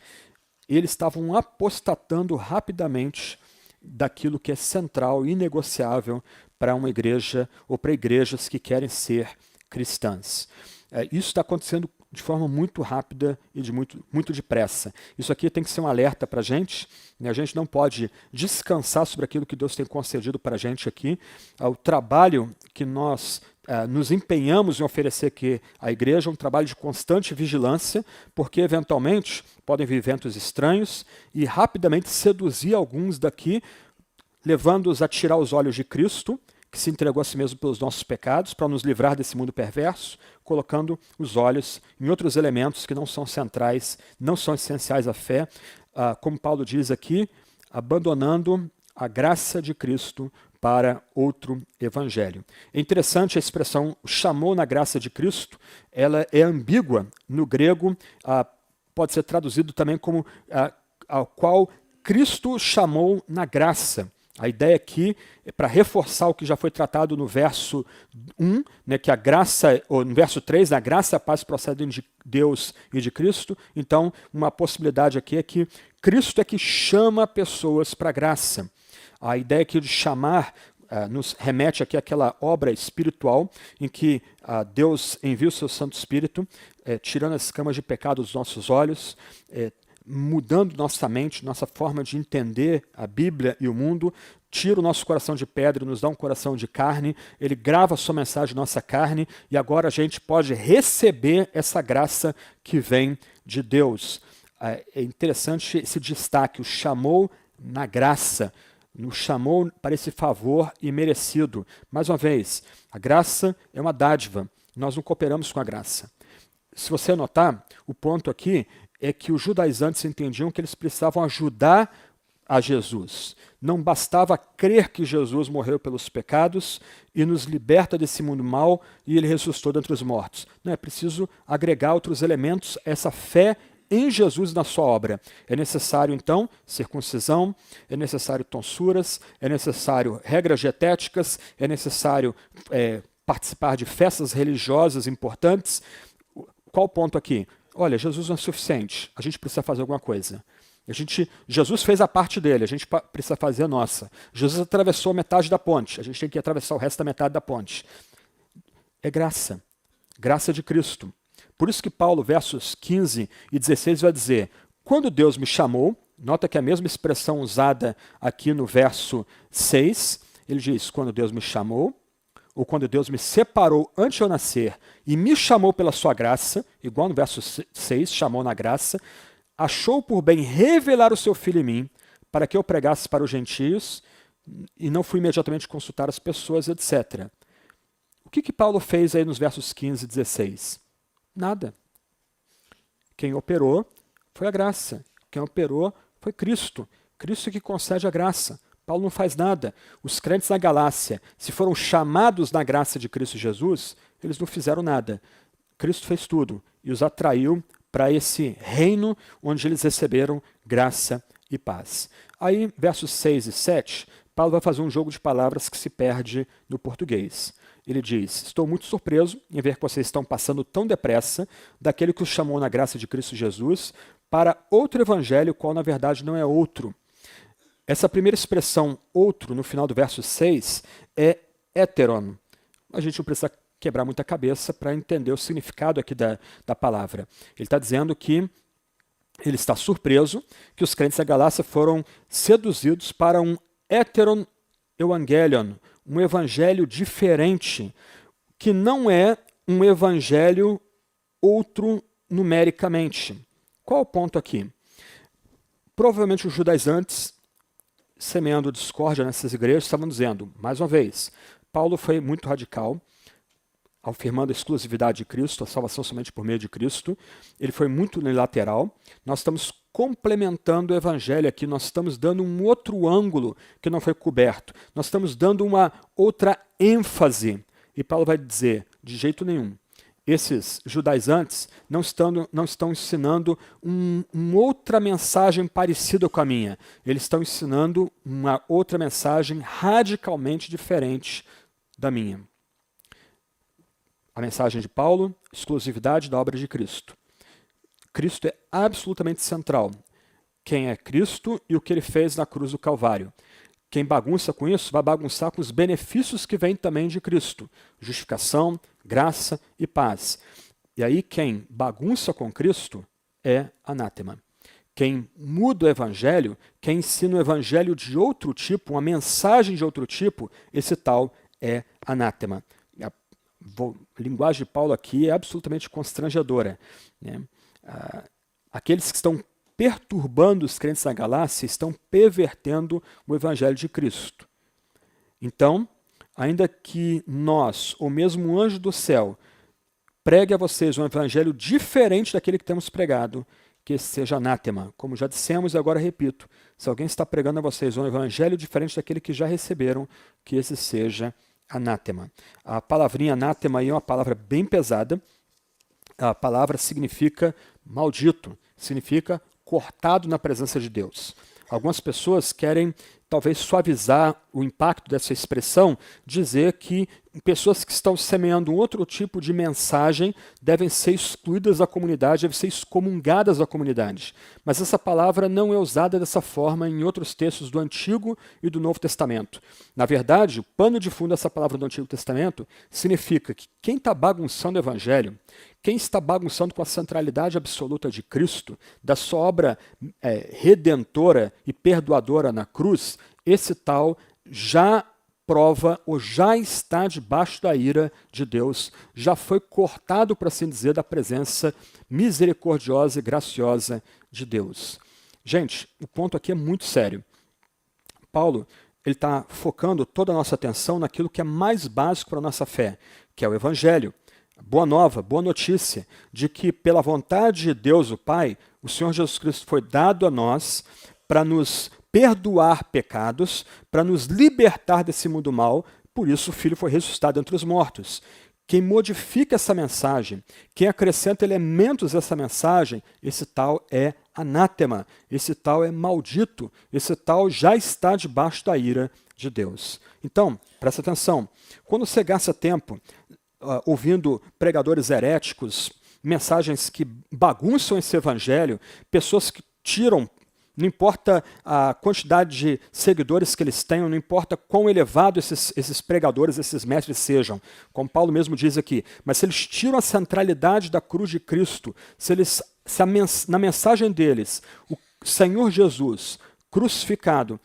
eles estavam apostatando rapidamente daquilo que é central e inegociável para uma igreja ou para igrejas que querem ser cristãs. Isso está acontecendo de forma muito rápida e muito depressa. Isso aqui tem que ser um alerta para a gente, né? A gente não pode descansar sobre aquilo que Deus tem concedido para a gente aqui. O trabalho que nós nos empenhamos em oferecer aqui à igreja é um trabalho de constante vigilância, porque eventualmente podem vir ventos estranhos e rapidamente seduzir alguns daqui, levando-os a tirar os olhos de Cristo, que se entregou a si mesmo pelos nossos pecados, para nos livrar desse mundo perverso, colocando os olhos em outros elementos que não são centrais, não são essenciais à fé, como Paulo diz aqui, abandonando a graça de Cristo para outro evangelho. É interessante a expressão chamou na graça de Cristo, ela é ambígua no grego, pode ser traduzido também como ao qual Cristo chamou na graça. A ideia aqui é para reforçar o que já foi tratado no verso 1, né, que a graça, ou no verso 3, a graça e a paz procedem de Deus e de Cristo. Então, uma possibilidade aqui é que Cristo é que chama pessoas para a graça. A ideia aqui de chamar nos remete aqui àquela obra espiritual em que Deus envia o seu Santo Espírito, tirando as escamas de pecado dos nossos olhos, mudando nossa mente, nossa forma de entender a Bíblia e o mundo, tira o nosso coração de pedra e nos dá um coração de carne, ele grava a sua mensagem na nossa carne e agora a gente pode receber essa graça que vem de Deus. É interessante esse destaque, o chamou na graça, nos chamou para esse favor imerecido. Mais uma vez, a graça é uma dádiva, nós não cooperamos com a graça. Se você notar, o ponto aqui é que os judaizantes entendiam que eles precisavam ajudar a Jesus. Não bastava crer que Jesus morreu pelos pecados e nos liberta desse mundo mau e ele ressuscitou dentre os mortos. Não, é preciso agregar outros elementos a essa fé em Jesus e na sua obra. É necessário, então, circuncisão, é necessário tonsuras, é necessário regras dietéticas, é necessário participar de festas religiosas importantes. Qual o ponto aqui? Olha, Jesus não é suficiente, a gente precisa fazer alguma coisa. Jesus fez a parte dele, a gente precisa fazer a nossa. Jesus atravessou a metade da ponte, a gente tem que atravessar o resto da metade da ponte. É graça, graça de Cristo. Por isso que Paulo, versos 15 e 16, vai dizer, quando Deus me chamou, nota que a mesma expressão usada aqui no verso 6, ele diz, quando Deus me chamou, ou quando Deus me separou antes de eu nascer e me chamou pela sua graça, igual no verso 6, chamou na graça, achou por bem revelar o seu Filho em mim, para que eu pregasse para os gentios, e não fui imediatamente consultar as pessoas, etc. O que Paulo fez aí nos versos 15 e 16? Nada. Quem operou foi a graça. Quem operou foi Cristo. Cristo que concede a graça. Paulo não faz nada. Os crentes na Galácia, se foram chamados na graça de Cristo Jesus, eles não fizeram nada. Cristo fez tudo e os atraiu para esse reino onde eles receberam graça e paz. Aí, versos 6 e 7, Paulo vai fazer um jogo de palavras que se perde no português. Ele diz, estou muito surpreso em ver que vocês estão passando tão depressa daquele que os chamou na graça de Cristo Jesus para outro evangelho, qual na verdade não é outro. Essa primeira expressão, outro, no final do verso 6, é heteron. A gente não precisa quebrar muita cabeça para entender o significado aqui da palavra. Ele está dizendo que ele está surpreso que os crentes da Galácia foram seduzidos para um heteron evangelion, um evangelho diferente, que não é um evangelho outro numericamente. Qual o ponto aqui? Provavelmente os judaizantes, semeando discórdia nessas igrejas, estavam dizendo, mais uma vez, Paulo foi muito radical, afirmando a exclusividade de Cristo, a salvação somente por meio de Cristo. Ele foi muito unilateral. Nós estamos complementando o evangelho aqui, nós estamos dando um outro ângulo que não foi coberto. Nós estamos dando uma outra ênfase. E Paulo vai dizer, de jeito nenhum, esses judaizantes não estão ensinando uma outra mensagem parecida com a minha. Eles estão ensinando uma outra mensagem radicalmente diferente da minha. A mensagem de Paulo, exclusividade da obra de Cristo. Cristo é absolutamente central. Quem é Cristo e o que ele fez na cruz do Calvário. Quem bagunça com isso vai bagunçar com os benefícios que vêm também de Cristo. Justificação, graça e paz. E aí quem bagunça com Cristo é anátema. Quem muda o evangelho, quem ensina o evangelho de outro tipo, uma mensagem de outro tipo, esse tal é anátema. A linguagem de Paulo aqui é absolutamente constrangedora, né? Aqueles que estão perturbando os crentes da Galácia estão pervertendo o evangelho de Cristo. Então, ainda que nós, ou mesmo um anjo do céu, pregue a vocês um evangelho diferente daquele que temos pregado, que esse seja anátema. Como já dissemos e agora repito, se alguém está pregando a vocês um evangelho diferente daquele que já receberam, que esse seja anátema. A palavrinha anátema aí é uma palavra bem pesada. A palavra significa maldito, significa cortado na presença de Deus. Algumas pessoas querem talvez suavizar o impacto dessa expressão, dizer que pessoas que estão semeando um outro tipo de mensagem devem ser excluídas da comunidade, devem ser excomungadas da comunidade. Mas essa palavra não é usada dessa forma em outros textos do Antigo e do Novo Testamento. Na verdade, o pano de fundo dessa palavra do Antigo Testamento significa que quem está bagunçando o Evangelho, quem está bagunçando com a centralidade absoluta de Cristo, da sua obra redentora e perdoadora na cruz, esse tal já prova ou já está debaixo da ira de Deus, já foi cortado, por assim dizer, da presença misericordiosa e graciosa de Deus. Gente, o ponto aqui é muito sério. Paulo ele está focando toda a nossa atenção naquilo que é mais básico para a nossa fé, que é o Evangelho. Boa nova, boa notícia, de que pela vontade de Deus o Pai, o Senhor Jesus Cristo foi dado a nós para nos perdoar pecados, para nos libertar desse mundo mal, por isso o Filho foi ressuscitado entre os mortos. Quem modifica essa mensagem, quem acrescenta elementos a essa mensagem, esse tal é anátema, esse tal é maldito, esse tal já está debaixo da ira de Deus. Então, presta atenção, quando você gasta tempo ouvindo pregadores heréticos, mensagens que bagunçam esse evangelho, pessoas que tiram, não importa a quantidade de seguidores que eles tenham, não importa quão elevado esses pregadores, esses mestres sejam, como Paulo mesmo diz aqui, mas se eles tiram a centralidade da cruz de Cristo, na mensagem deles, o Senhor Jesus crucificado,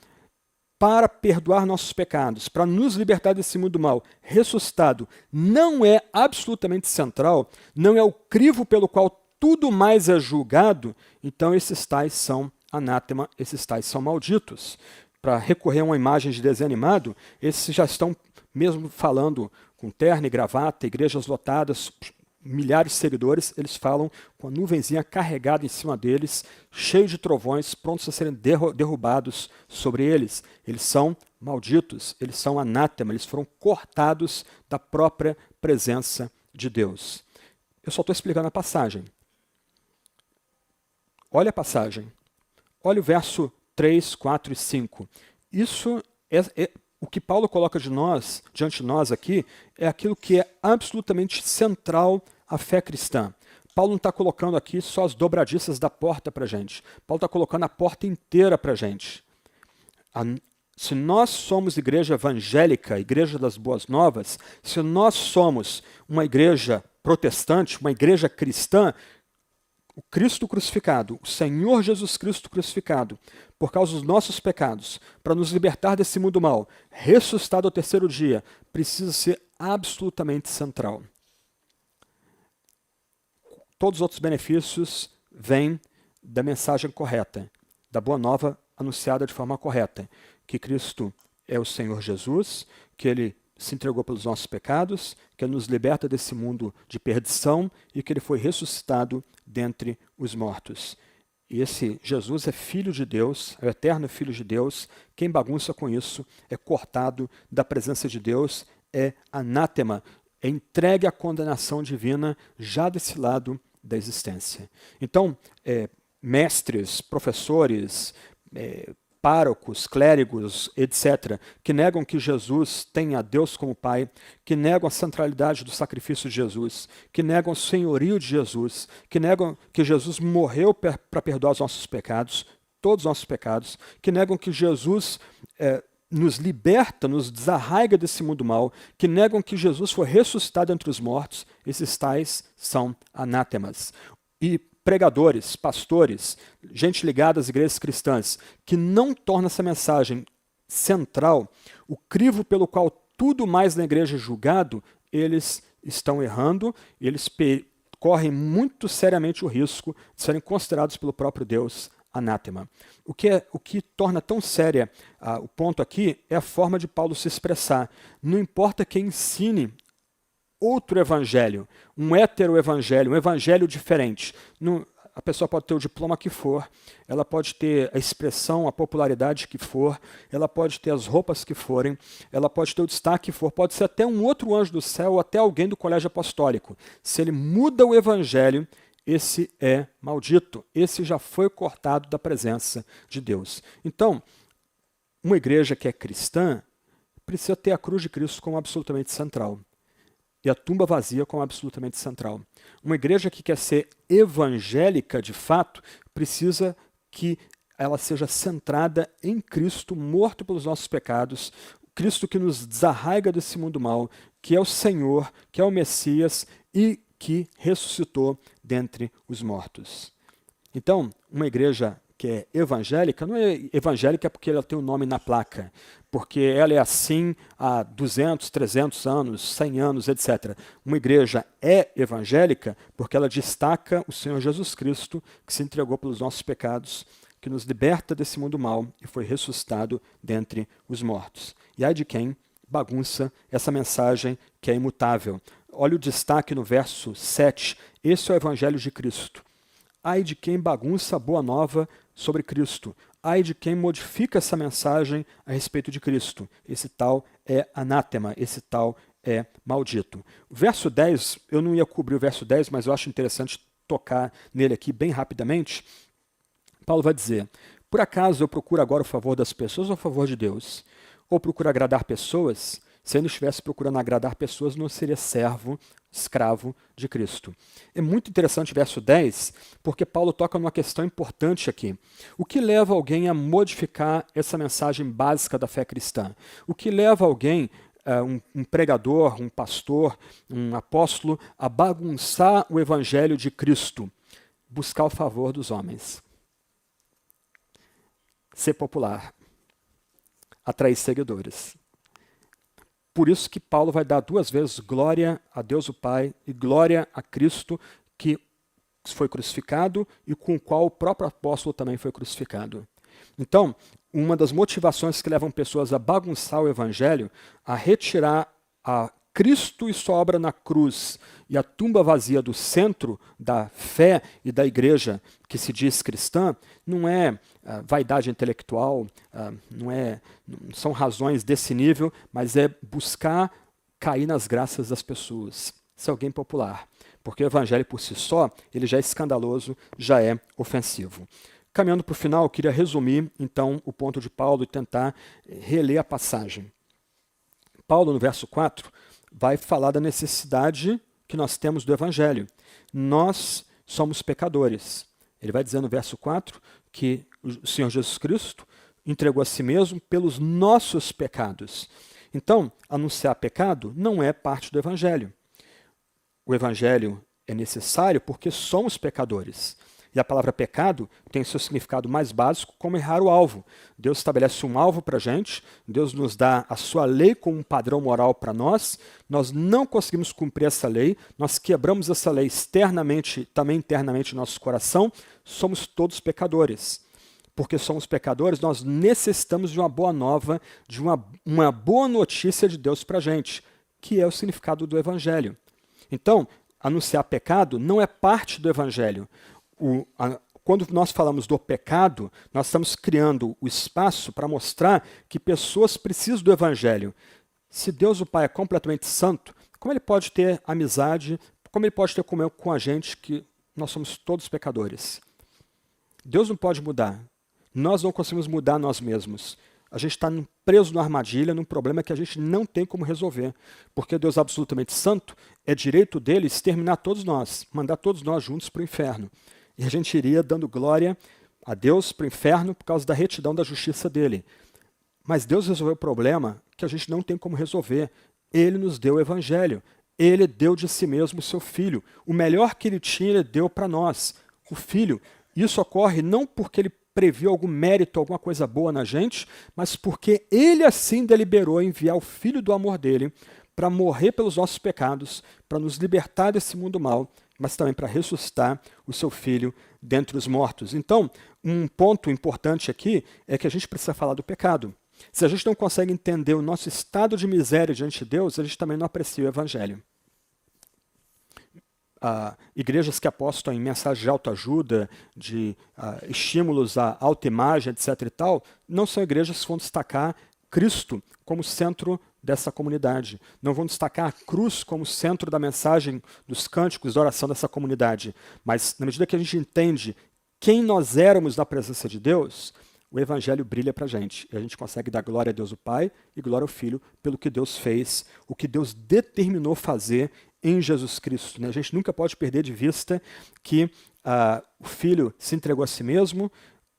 para perdoar nossos pecados, para nos libertar desse mundo mal, ressuscitado, não é absolutamente central, não é o crivo pelo qual tudo mais é julgado, então esses tais são anátema, esses tais são malditos. Para recorrer a uma imagem de desenho animado, esses já estão mesmo falando com terno e gravata, igrejas lotadas, milhares de seguidores, eles falam com a nuvenzinha carregada em cima deles, cheio de trovões, prontos a serem derrubados sobre eles. Eles são malditos, eles são anátema, eles foram cortados da própria presença de Deus. Eu só estou explicando a passagem. Olha a passagem. Olha o verso 3, 4 e 5. Isso é o que Paulo coloca diante de nós aqui, é aquilo que é absolutamente central à fé cristã. Paulo não está colocando aqui só as dobradiças da porta para a gente. Paulo está colocando a porta inteira para a gente. Se nós somos igreja evangélica, igreja das boas novas, se nós somos uma igreja protestante, uma igreja cristã, o Cristo crucificado, o Senhor Jesus Cristo crucificado, por causa dos nossos pecados, para nos libertar desse mundo mal, ressuscitado ao terceiro dia, precisa ser absolutamente central. Todos os outros benefícios vêm da mensagem correta, da boa nova anunciada de forma correta, que Cristo é o Senhor Jesus, que Ele se entregou pelos nossos pecados, que Ele nos liberta desse mundo de perdição e que Ele foi ressuscitado dentre os mortos. E esse Jesus é Filho de Deus, é o eterno Filho de Deus. Quem bagunça com isso é cortado da presença de Deus, é anátema, é entregue à condenação divina já desse lado da existência. Então, mestres, professores, párocos, clérigos, etc., que negam que Jesus tem a Deus como Pai, que negam a centralidade do sacrifício de Jesus, que negam o senhorio de Jesus, que negam que Jesus morreu para perdoar os nossos pecados, todos os nossos pecados, que negam que Jesus nos liberta, nos desarraiga desse mundo mal, que negam que Jesus foi ressuscitado entre os mortos, esses tais são anátemas. E pregadores, pastores, gente ligada às igrejas cristãs, que não torna essa mensagem central, o crivo pelo qual tudo mais na igreja é julgado, eles estão errando, eles correm muito seriamente o risco de serem considerados pelo próprio Deus anátema. O que torna tão séria o ponto aqui é a forma de Paulo se expressar. Não importa quem ensine outro evangelho, um hétero-evangelho, um evangelho diferente. A pessoa pode ter o diploma que for, ela pode ter a expressão, a popularidade que for, ela pode ter as roupas que forem, ela pode ter o destaque que for, pode ser até um outro anjo do céu ou até alguém do colégio apostólico. Se ele muda o evangelho, esse é maldito, esse já foi cortado da presença de Deus. Então, uma igreja que é cristã precisa ter a cruz de Cristo como absolutamente central. E a tumba vazia como absolutamente central. Uma igreja que quer ser evangélica de fato, precisa que ela seja centrada em Cristo, morto pelos nossos pecados, Cristo que nos desarraiga desse mundo mal, que é o Senhor, que é o Messias e que ressuscitou dentre os mortos. Então, uma igreja que é evangélica, não é evangélica porque ela tem o nome na placa, porque ela é assim há 200, 300 anos, 100 anos, etc. Uma igreja é evangélica porque ela destaca o Senhor Jesus Cristo, que se entregou pelos nossos pecados, que nos liberta desse mundo mal e foi ressuscitado dentre os mortos. E ai de quem bagunça essa mensagem que é imutável. Olha o destaque no verso 7. Esse é o evangelho de Cristo. Ai de quem bagunça a boa nova sobre Cristo. Ai de quem modifica essa mensagem a respeito de Cristo. Esse tal é anátema, esse tal é maldito. O verso 10, eu não ia cobrir o verso 10, mas eu acho interessante tocar nele aqui bem rapidamente. Paulo vai dizer, por acaso eu procuro agora o favor das pessoas ou o favor de Deus? Ou procuro agradar pessoas? Se eu não estivesse procurando agradar pessoas, não seria servo, escravo de Cristo. É muito interessante o verso 10, porque Paulo toca numa questão importante aqui. O que leva alguém a modificar essa mensagem básica da fé cristã? O que leva alguém, um pregador, um pastor, um apóstolo, a bagunçar o evangelho de Cristo? Buscar o favor dos homens. Ser popular. Atrair seguidores. Por isso que Paulo vai dar 2 vezes glória a Deus o Pai e glória a Cristo, que foi crucificado e com o qual o próprio apóstolo também foi crucificado. Então, uma das motivações que levam pessoas a bagunçar o evangelho, a retirar a Cristo e sua obra na cruz e a tumba vazia do centro da fé e da igreja que se diz cristã, não é vaidade intelectual, não são razões desse nível, mas é buscar cair nas graças das pessoas, ser alguém popular. Porque o evangelho por si só, ele já é escandaloso, já é ofensivo. Caminhando para o final, eu queria resumir, então, o ponto de Paulo e tentar reler a passagem. Paulo, no verso 4, vai falar da necessidade que nós temos do evangelho. Nós somos pecadores. Ele vai dizer no verso 4 que o Senhor Jesus Cristo entregou a si mesmo pelos nossos pecados. Então, anunciar pecado não é parte do evangelho. O evangelho é necessário porque somos pecadores. E a palavra pecado tem seu significado mais básico como errar o alvo. Deus estabelece um alvo para a gente, Deus nos dá a sua lei como um padrão moral para nós não conseguimos cumprir essa lei, nós quebramos essa lei externamente, também internamente no nosso coração, somos todos pecadores. Porque somos pecadores, nós necessitamos de uma boa nova, de uma boa notícia de Deus para a gente, que é o significado do Evangelho. Então, anunciar pecado não é parte do Evangelho. Quando nós falamos do pecado, nós estamos criando o espaço para mostrar que pessoas precisam do Evangelho. Se Deus o Pai é completamente santo, como ele pode ter amizade, como ele pode ter comunhão com a gente, que nós somos todos pecadores? Deus não pode mudar. Nós não conseguimos mudar nós mesmos. A gente está preso numa armadilha, num problema que a gente não tem como resolver. Porque Deus é absolutamente santo, é direito dele exterminar todos nós, mandar todos nós juntos para o inferno. E a gente iria dando glória a Deus para o inferno por causa da retidão da justiça dele. Mas Deus resolveu o problema que a gente não tem como resolver. Ele nos deu o Evangelho. Ele deu de si mesmo o seu Filho. O melhor que ele tinha, ele deu para nós. O Filho. Isso ocorre não porque ele previu algum mérito, alguma coisa boa na gente, mas porque ele assim deliberou enviar o Filho do amor dele para morrer pelos nossos pecados, para nos libertar desse mundo mal, mas também para ressuscitar o seu Filho dentre os mortos. Então, um ponto importante aqui é que a gente precisa falar do pecado. Se a gente não consegue entender o nosso estado de miséria diante de Deus, a gente também não aprecia o Evangelho. Igrejas que apostam em mensagem de autoajuda, de estímulos à autoimagem, etc. e tal, não são igrejas que vão destacar Cristo como centro dessa comunidade. Não vão destacar a cruz como centro da mensagem dos cânticos da oração dessa comunidade. Mas, na medida que a gente entende quem nós éramos na presença de Deus, o Evangelho brilha para a gente. E a gente consegue dar glória a Deus o Pai e glória ao Filho pelo que Deus fez, o que Deus determinou fazer em Jesus Cristo. Né? A gente nunca pode perder de vista que o Filho se entregou a si mesmo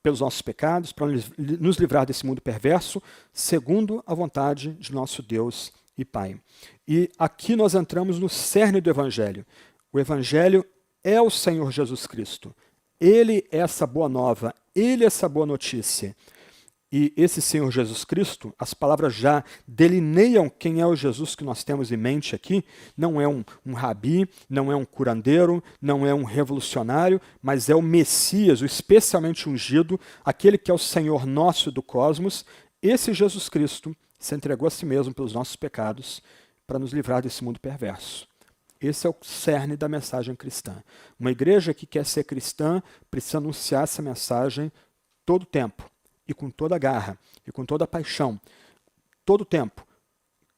pelos nossos pecados, para nos livrar desse mundo perverso, segundo a vontade de nosso Deus e Pai. E aqui nós entramos no cerne do Evangelho. O Evangelho é o Senhor Jesus Cristo. Ele é essa boa nova, ele é essa boa notícia. E esse Senhor Jesus Cristo, as palavras já delineiam quem é o Jesus que nós temos em mente aqui. Não é um rabi, não é um curandeiro, não é um revolucionário, mas é o Messias, o especialmente ungido, aquele que é o Senhor nosso do cosmos. Esse Jesus Cristo se entregou a si mesmo pelos nossos pecados para nos livrar desse mundo perverso. Esse é o cerne da mensagem cristã. Uma igreja que quer ser cristã precisa anunciar essa mensagem todo o tempo. E com toda a garra, e com toda a paixão, todo o tempo.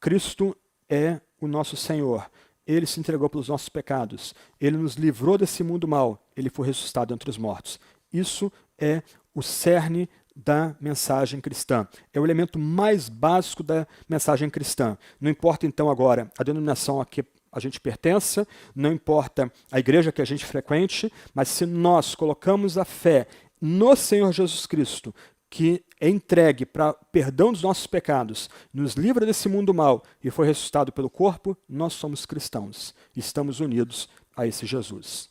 Cristo é o nosso Senhor. Ele se entregou pelos nossos pecados. Ele nos livrou desse mundo mal. Ele foi ressuscitado entre os mortos. Isso é o cerne da mensagem cristã. É o elemento mais básico da mensagem cristã. Não importa então agora a denominação a que a gente pertença, não importa a igreja que a gente frequente, mas se nós colocamos a fé no Senhor Jesus Cristo, que é entregue para perdão dos nossos pecados, nos livra desse mundo mal e foi ressuscitado pelo corpo, nós somos cristãos. Estamos unidos a esse Jesus.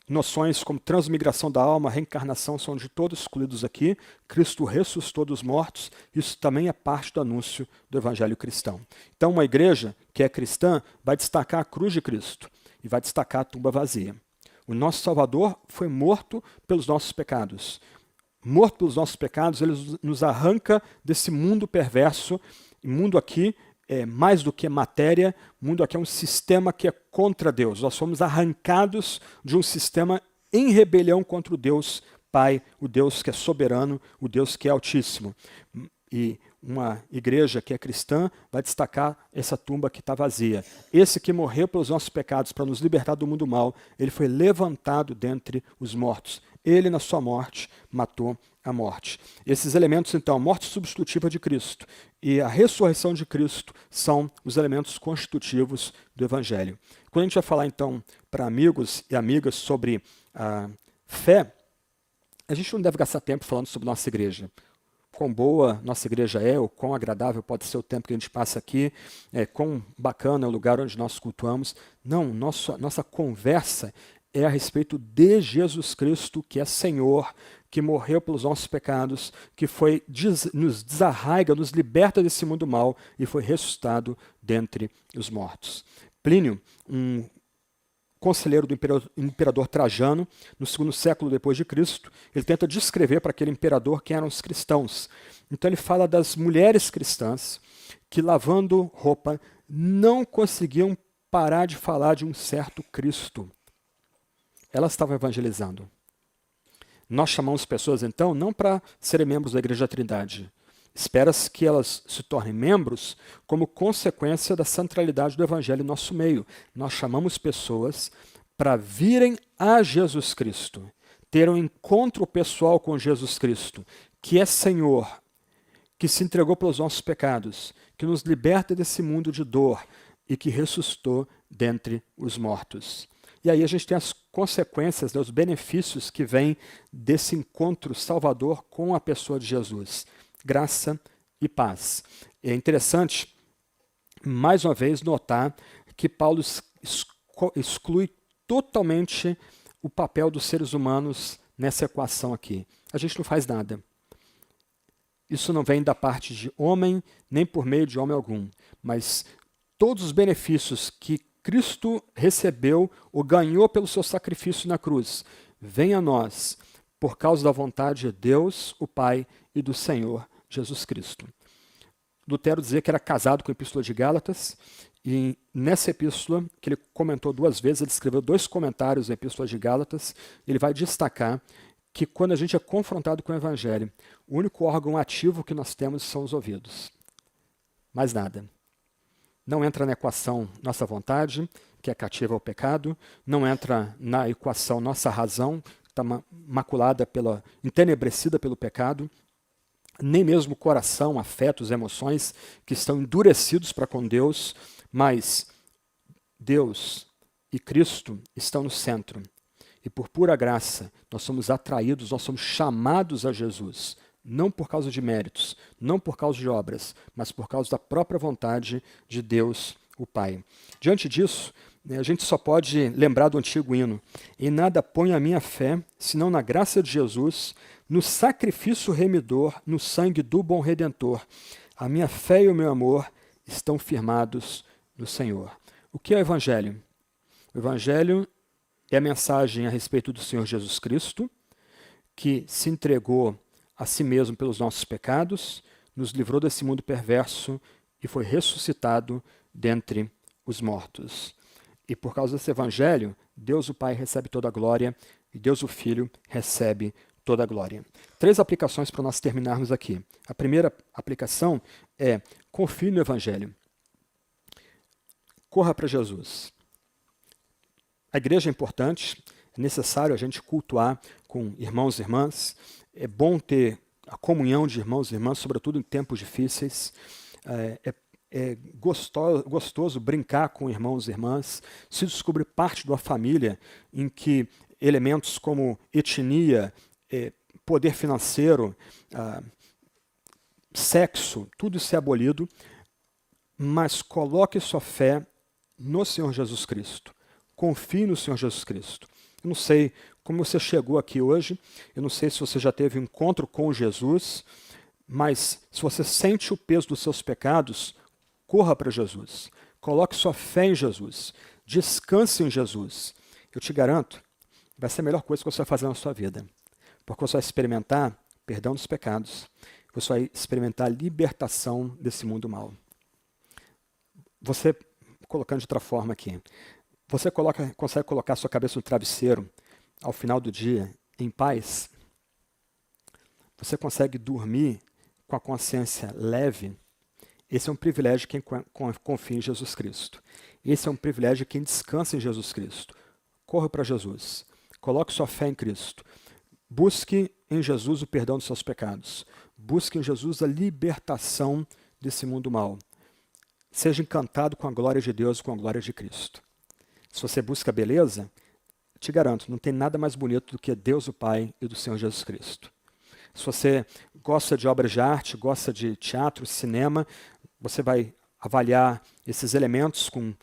Noções como transmigração da alma, reencarnação são de todos excluídos aqui. Cristo ressuscitou dos mortos. Isso também é parte do anúncio do evangelho cristão. Então, uma igreja que é cristã vai destacar a cruz de Cristo e vai destacar a tumba vazia. O nosso Salvador foi morto pelos nossos pecados. Morto pelos nossos pecados, ele nos arranca desse mundo perverso. E mundo aqui é mais do que matéria, mundo aqui é um sistema que é contra Deus. Nós fomos arrancados de um sistema em rebelião contra o Deus Pai, o Deus que é soberano, o Deus que é altíssimo. E uma igreja que é cristã vai destacar essa tumba que está vazia. Esse que morreu pelos nossos pecados para nos libertar do mundo mal, ele foi levantado dentre os mortos. Ele, na sua morte, matou a morte. Esses elementos, então, a morte substitutiva de Cristo e a ressurreição de Cristo são os elementos constitutivos do Evangelho. Quando a gente vai falar, então, para amigos e amigas sobre a fé, a gente não deve gastar tempo falando sobre nossa igreja. Quão boa nossa igreja é, ou quão agradável pode ser o tempo que a gente passa aqui, quão bacana é o lugar onde nós cultuamos. Não, nossa conversa é a respeito de Jesus Cristo, que é Senhor, que morreu pelos nossos pecados, que nos desarraiga, nos liberta desse mundo mal e foi ressuscitado dentre os mortos. Plínio, um conselheiro do imperador Trajano, no segundo século depois de Cristo, ele tenta descrever para aquele imperador quem eram os cristãos. Então ele fala das mulheres cristãs que, lavando roupa, não conseguiam parar de falar de um certo Cristo. Elas estavam evangelizando. Nós chamamos pessoas, então, não para serem membros da Igreja da Trindade. Espera-se que elas se tornem membros como consequência da centralidade do Evangelho em nosso meio. Nós chamamos pessoas para virem a Jesus Cristo, ter um encontro pessoal com Jesus Cristo, que é Senhor, que se entregou pelos nossos pecados, que nos liberta desse mundo de dor e que ressuscitou dentre os mortos. E aí a gente tem as consequências, os benefícios que vêm desse encontro salvador com a pessoa de Jesus. Graça e paz. É interessante, mais uma vez, notar que Paulo exclui totalmente o papel dos seres humanos nessa equação aqui. A gente não faz nada. Isso não vem da parte de homem, nem por meio de homem algum, mas todos os benefícios que Cristo recebeu ou ganhou pelo seu sacrifício na cruz, vem a nós por causa da vontade de Deus, o Pai e do Senhor Jesus Cristo. Lutero dizia que era casado com a Epístola de Gálatas, e nessa epístola, que ele comentou 2 vezes, ele escreveu 2 comentários na Epístola de Gálatas, ele vai destacar que quando a gente é confrontado com o Evangelho, o único órgão ativo que nós temos são os ouvidos. Mais nada. Não entra na equação nossa vontade, que é cativa ao pecado, não entra na equação nossa razão, que está maculada, entenebrecida pelo pecado, nem mesmo o coração, afetos, emoções, que estão endurecidos para com Deus, mas Deus e Cristo estão no centro. E por pura graça, nós somos atraídos, nós somos chamados a Jesus, não por causa de méritos, não por causa de obras, mas por causa da própria vontade de Deus, o Pai. Diante disso, a gente só pode lembrar do antigo hino: em nada ponho a minha fé, senão na graça de Jesus, no sacrifício remidor, no sangue do bom Redentor. A minha fé e o meu amor estão firmados no Senhor. O que é o Evangelho? O Evangelho é a mensagem a respeito do Senhor Jesus Cristo, que se entregou a si mesmo pelos nossos pecados, nos livrou desse mundo perverso e foi ressuscitado dentre os mortos. E por causa desse Evangelho, Deus o Pai recebe toda a glória e Deus o Filho recebe toda a glória. 3 aplicações para nós terminarmos aqui. A primeira aplicação é: confie no Evangelho. Corra para Jesus. A igreja é importante, é necessário a gente cultuar com irmãos e irmãs. É bom ter a comunhão de irmãos e irmãs, sobretudo em tempos difíceis. É gostoso brincar com irmãos e irmãs, se descobrir parte de uma família em que elementos como etnia, poder financeiro, sexo, tudo isso é abolido, mas coloque sua fé no Senhor Jesus Cristo. Confie no Senhor Jesus Cristo. Eu não sei como você chegou aqui hoje, eu não sei se você já teve um encontro com Jesus, mas se você sente o peso dos seus pecados, corra para Jesus. Coloque sua fé em Jesus. Descanse em Jesus. Eu te garanto, vai ser a melhor coisa que você vai fazer na sua vida. Porque você vai experimentar perdão dos pecados. Você vai experimentar a libertação desse mundo mal. Você, colocando de outra forma aqui, você consegue colocar sua cabeça no travesseiro ao final do dia em paz? Você consegue dormir com a consciência leve? Esse é um privilégio de quem confia em Jesus Cristo. Esse é um privilégio de quem descansa em Jesus Cristo. Corra para Jesus. Coloque sua fé em Cristo. Busque em Jesus o perdão dos seus pecados. Busque em Jesus a libertação desse mundo mal. Seja encantado com a glória de Deus e com a glória de Cristo. Se você busca beleza, te garanto, não tem nada mais bonito do que Deus o Pai e do Senhor Jesus Cristo. Se você gosta de obras de arte, gosta de teatro, cinema, você vai avaliar esses elementos com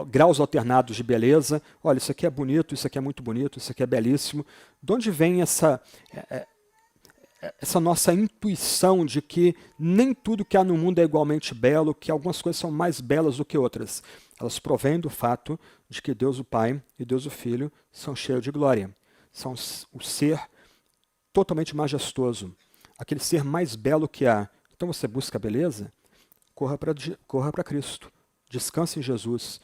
graus alternados de beleza. Olha, isso aqui é bonito, isso aqui é muito bonito, isso aqui é belíssimo. De onde vem essa nossa intuição de que nem tudo que há no mundo é igualmente belo, que algumas coisas são mais belas do que outras? Elas provêm do fato de que Deus o Pai e Deus o Filho são cheios de glória. São o ser totalmente majestoso, aquele ser mais belo que há. Então você busca a beleza? Corra para Cristo. Descanse em Jesus.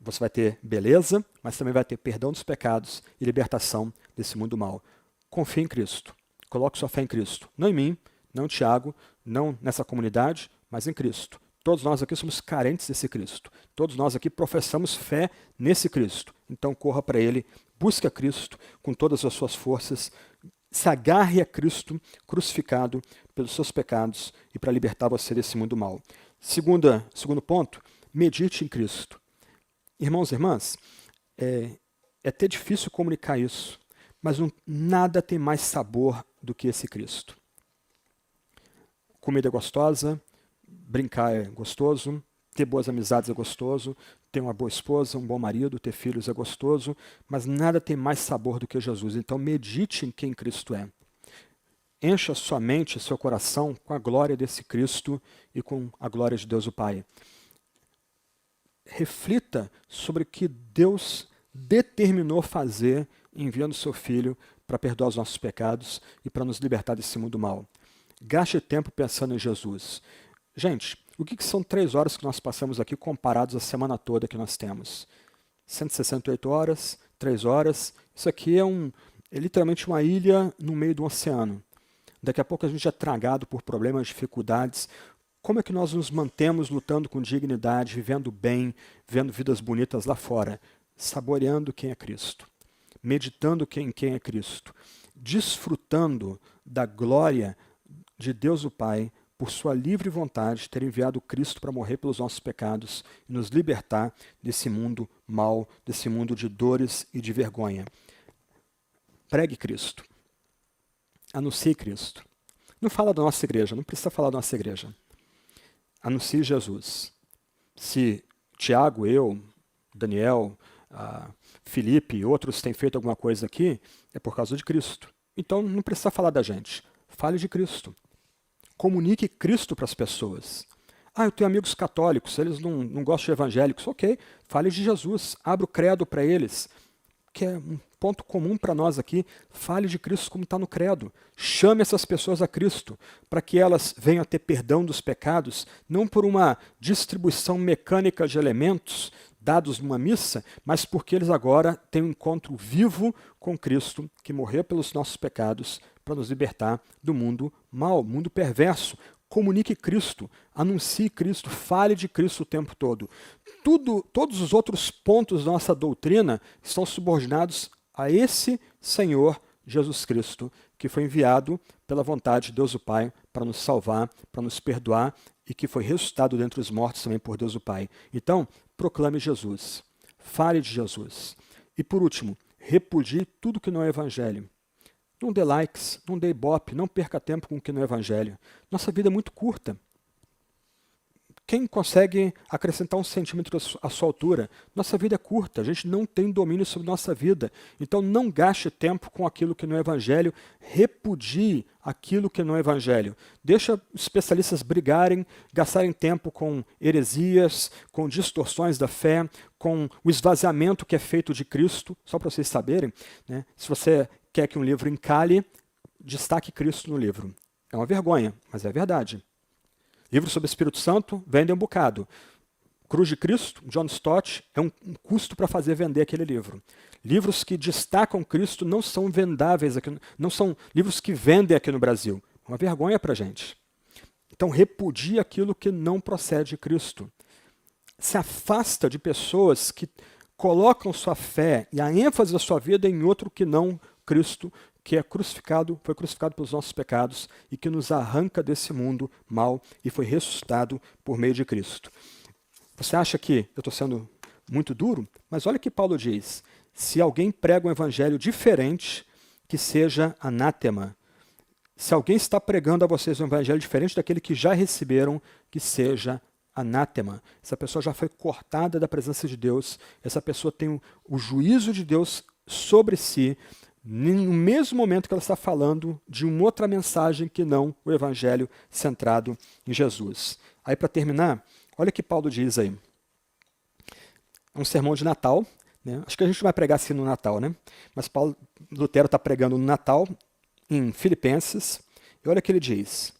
Você vai ter beleza, mas também vai ter perdão dos pecados e libertação desse mundo mal. Confie em Cristo. Coloque sua fé em Cristo. Não em mim, não em Tiago, não nessa comunidade, mas em Cristo. Todos nós aqui somos carentes desse Cristo. Todos nós aqui professamos fé nesse Cristo. Então corra para Ele, busque a Cristo com todas as suas forças, se agarre a Cristo crucificado pelos seus pecados e para libertar você desse mundo mal. Segundo ponto, medite em Cristo. Irmãos e irmãs, é até difícil comunicar isso, mas nada tem mais sabor do que esse Cristo. Comida é gostosa, brincar é gostoso, ter boas amizades é gostoso, ter uma boa esposa, um bom marido, ter filhos é gostoso, mas nada tem mais sabor do que Jesus. Então medite em quem Cristo é. Encha sua mente, seu coração com a glória desse Cristo e com a glória de Deus o Pai. Reflita sobre o que Deus determinou fazer enviando seu Filho para perdoar os nossos pecados e para nos libertar desse mundo mal. Gaste tempo pensando em Jesus. Gente, o que são 3 horas que nós passamos aqui comparados à semana toda que nós temos? 168 horas, 3 horas. Isso aqui é literalmente uma ilha no meio do oceano. Daqui a pouco a gente é tragado por problemas, dificuldades. Como é que nós nos mantemos lutando com dignidade, vivendo bem, vendo vidas bonitas lá fora? Saboreando quem é Cristo, meditando em quem é Cristo, desfrutando da glória de Deus o Pai por sua livre vontade ter enviado Cristo para morrer pelos nossos pecados e nos libertar desse mundo mau, desse mundo de dores e de vergonha. Pregue Cristo. Anuncie Cristo. Não fala da nossa igreja, não precisa falar da nossa igreja. Anuncie Jesus. Se Tiago, eu, Daniel, Felipe e outros têm feito alguma coisa aqui, é por causa de Cristo. Então não precisa falar da gente. Fale de Cristo. Comunique Cristo para as pessoas. Eu tenho amigos católicos, eles não gostam de evangélicos. Ok, fale de Jesus. Abra o credo para eles, que é um ponto comum para nós aqui. Fale de Cristo como está no credo. Chame essas pessoas a Cristo, para que elas venham a ter perdão dos pecados, não por uma distribuição mecânica de elementos dados numa missa, mas porque eles agora têm um encontro vivo com Cristo, que morreu pelos nossos pecados, para nos libertar do mundo mau, mundo perverso. Comunique Cristo, anuncie Cristo, fale de Cristo o tempo todo. Todos os outros pontos da nossa doutrina estão subordinados a esse Senhor Jesus Cristo, que foi enviado pela vontade de Deus o Pai para nos salvar, para nos perdoar e que foi ressuscitado dentre os mortos também por Deus o Pai. Então, proclame Jesus, fale de Jesus. E por último, repudie tudo que não é evangelho. Não dê likes, não dê ibope, não perca tempo com o que não é evangelho. Nossa vida é muito curta. Quem consegue acrescentar 1 centímetro à sua altura? Nossa vida é curta, a gente não tem domínio sobre nossa vida. Então não gaste tempo com aquilo que não é evangelho, repudie aquilo que não é evangelho. Deixa os especialistas brigarem, gastarem tempo com heresias, com distorções da fé, com o esvaziamento que é feito de Cristo, só para vocês saberem, né? Se você quer que um livro encalhe, destaque Cristo no livro. É uma vergonha, mas é verdade. Livros sobre o Espírito Santo vendem um bocado. Cruz de Cristo, John Stott, é um custo para fazer vender aquele livro. Livros que destacam Cristo não são vendáveis aqui, não são livros que vendem aqui no Brasil. Uma vergonha para a gente. Então repudie aquilo que não procede de Cristo. Se afasta de pessoas que colocam sua fé e a ênfase da sua vida em outro que não Cristo, que é crucificado, foi crucificado pelos nossos pecados e que nos arranca desse mundo mal e foi ressuscitado por meio de Cristo. Você acha que eu estou sendo muito duro? Mas olha o que Paulo diz. Se alguém prega um evangelho diferente, que seja anátema. Se alguém está pregando a vocês um evangelho diferente daquele que já receberam, que seja anátema. Essa pessoa já foi cortada da presença de Deus. Essa pessoa tem o juízo de Deus sobre si, no mesmo momento que ela está falando de uma outra mensagem que não o evangelho centrado em Jesus. Aí, para terminar, olha o que Paulo diz aí. É um sermão de Natal, né? Acho que a gente vai pregar assim no Natal, né? Mas Lutero está pregando no Natal, em Filipenses, e olha o que ele diz.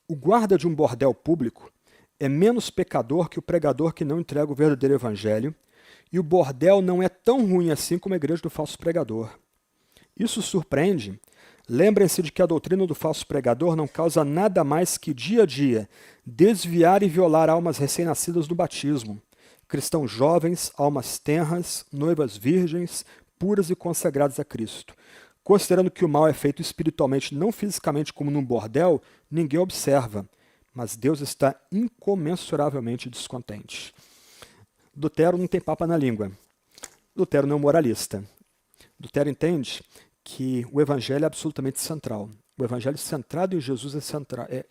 O guarda de um bordel público é menos pecador que o pregador que não entrega o verdadeiro evangelho, e o bordel não é tão ruim assim como a igreja do falso pregador. Isso surpreende? Lembrem-se de que a doutrina do falso pregador não causa nada mais que dia a dia desviar e violar almas recém-nascidas do batismo. Cristãos jovens, almas tenras, noivas virgens, puras e consagradas a Cristo. Considerando que o mal é feito espiritualmente, não fisicamente como num bordel, ninguém observa, mas Deus está incomensuravelmente descontente. Lutero não tem papa na língua. Lutero não é um moralista. Lutero entende que o evangelho é absolutamente central. O evangelho centrado em Jesus é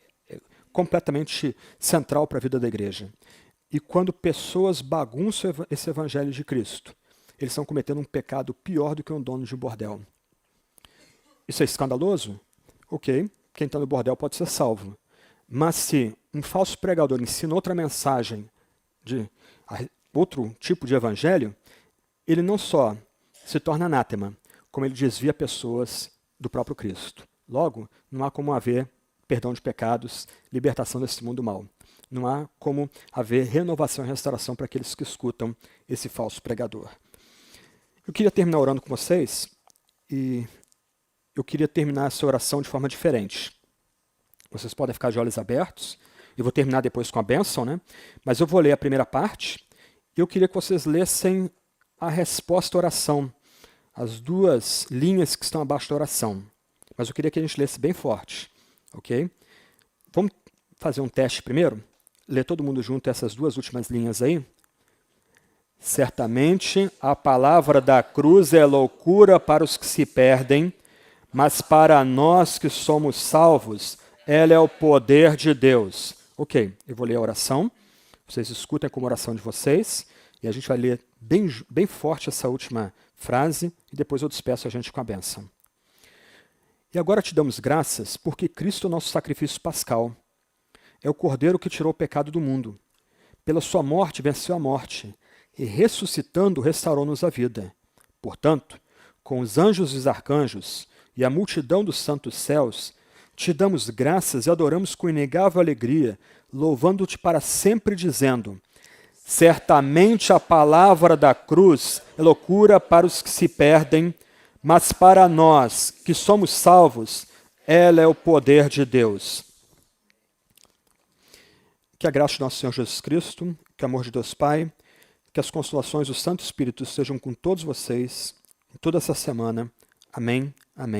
completamente central para a vida da igreja. E quando pessoas bagunçam esse evangelho de Cristo, eles estão cometendo um pecado pior do que um dono de bordel. Isso é escandaloso? Ok, quem está no bordel pode ser salvo. Mas se um falso pregador ensina outra mensagem, de outro tipo de evangelho, ele não só se torna anátema, como ele desvia pessoas do próprio Cristo. Logo, não há como haver perdão de pecados, libertação desse mundo mal. Não há como haver renovação e restauração para aqueles que escutam esse falso pregador. Eu queria terminar orando com vocês e eu queria terminar essa oração de forma diferente. Vocês podem ficar de olhos abertos. Eu vou terminar depois com a bênção, né? Mas eu vou ler a primeira parte e eu queria que vocês lessem a resposta à oração, as duas linhas que estão abaixo da oração. Mas eu queria que a gente lesse bem forte, ok? Vamos fazer um teste primeiro? Ler todo mundo junto essas duas últimas linhas aí? Certamente a palavra da cruz é loucura para os que se perdem, mas para nós que somos salvos, ela é o poder de Deus. Ok, eu vou ler a oração, vocês escutem como oração de vocês, e a gente vai ler bem forte essa última frase, e depois eu despeço a gente com a bênção. E agora te damos graças, porque Cristo é o nosso sacrifício pascal. É o Cordeiro que tirou o pecado do mundo. Pela sua morte venceu a morte, e ressuscitando restaurou-nos a vida. Portanto, com os anjos e os arcanjos, e a multidão dos santos céus, te damos graças e adoramos com inegável alegria, louvando-te para sempre, dizendo: certamente a palavra da cruz é loucura para os que se perdem, mas para nós que somos salvos, ela é o poder de Deus. Que a graça do nosso Senhor Jesus Cristo, que o amor de Deus Pai, que as consolações do Santo Espírito sejam com todos vocês, em toda essa semana. Amém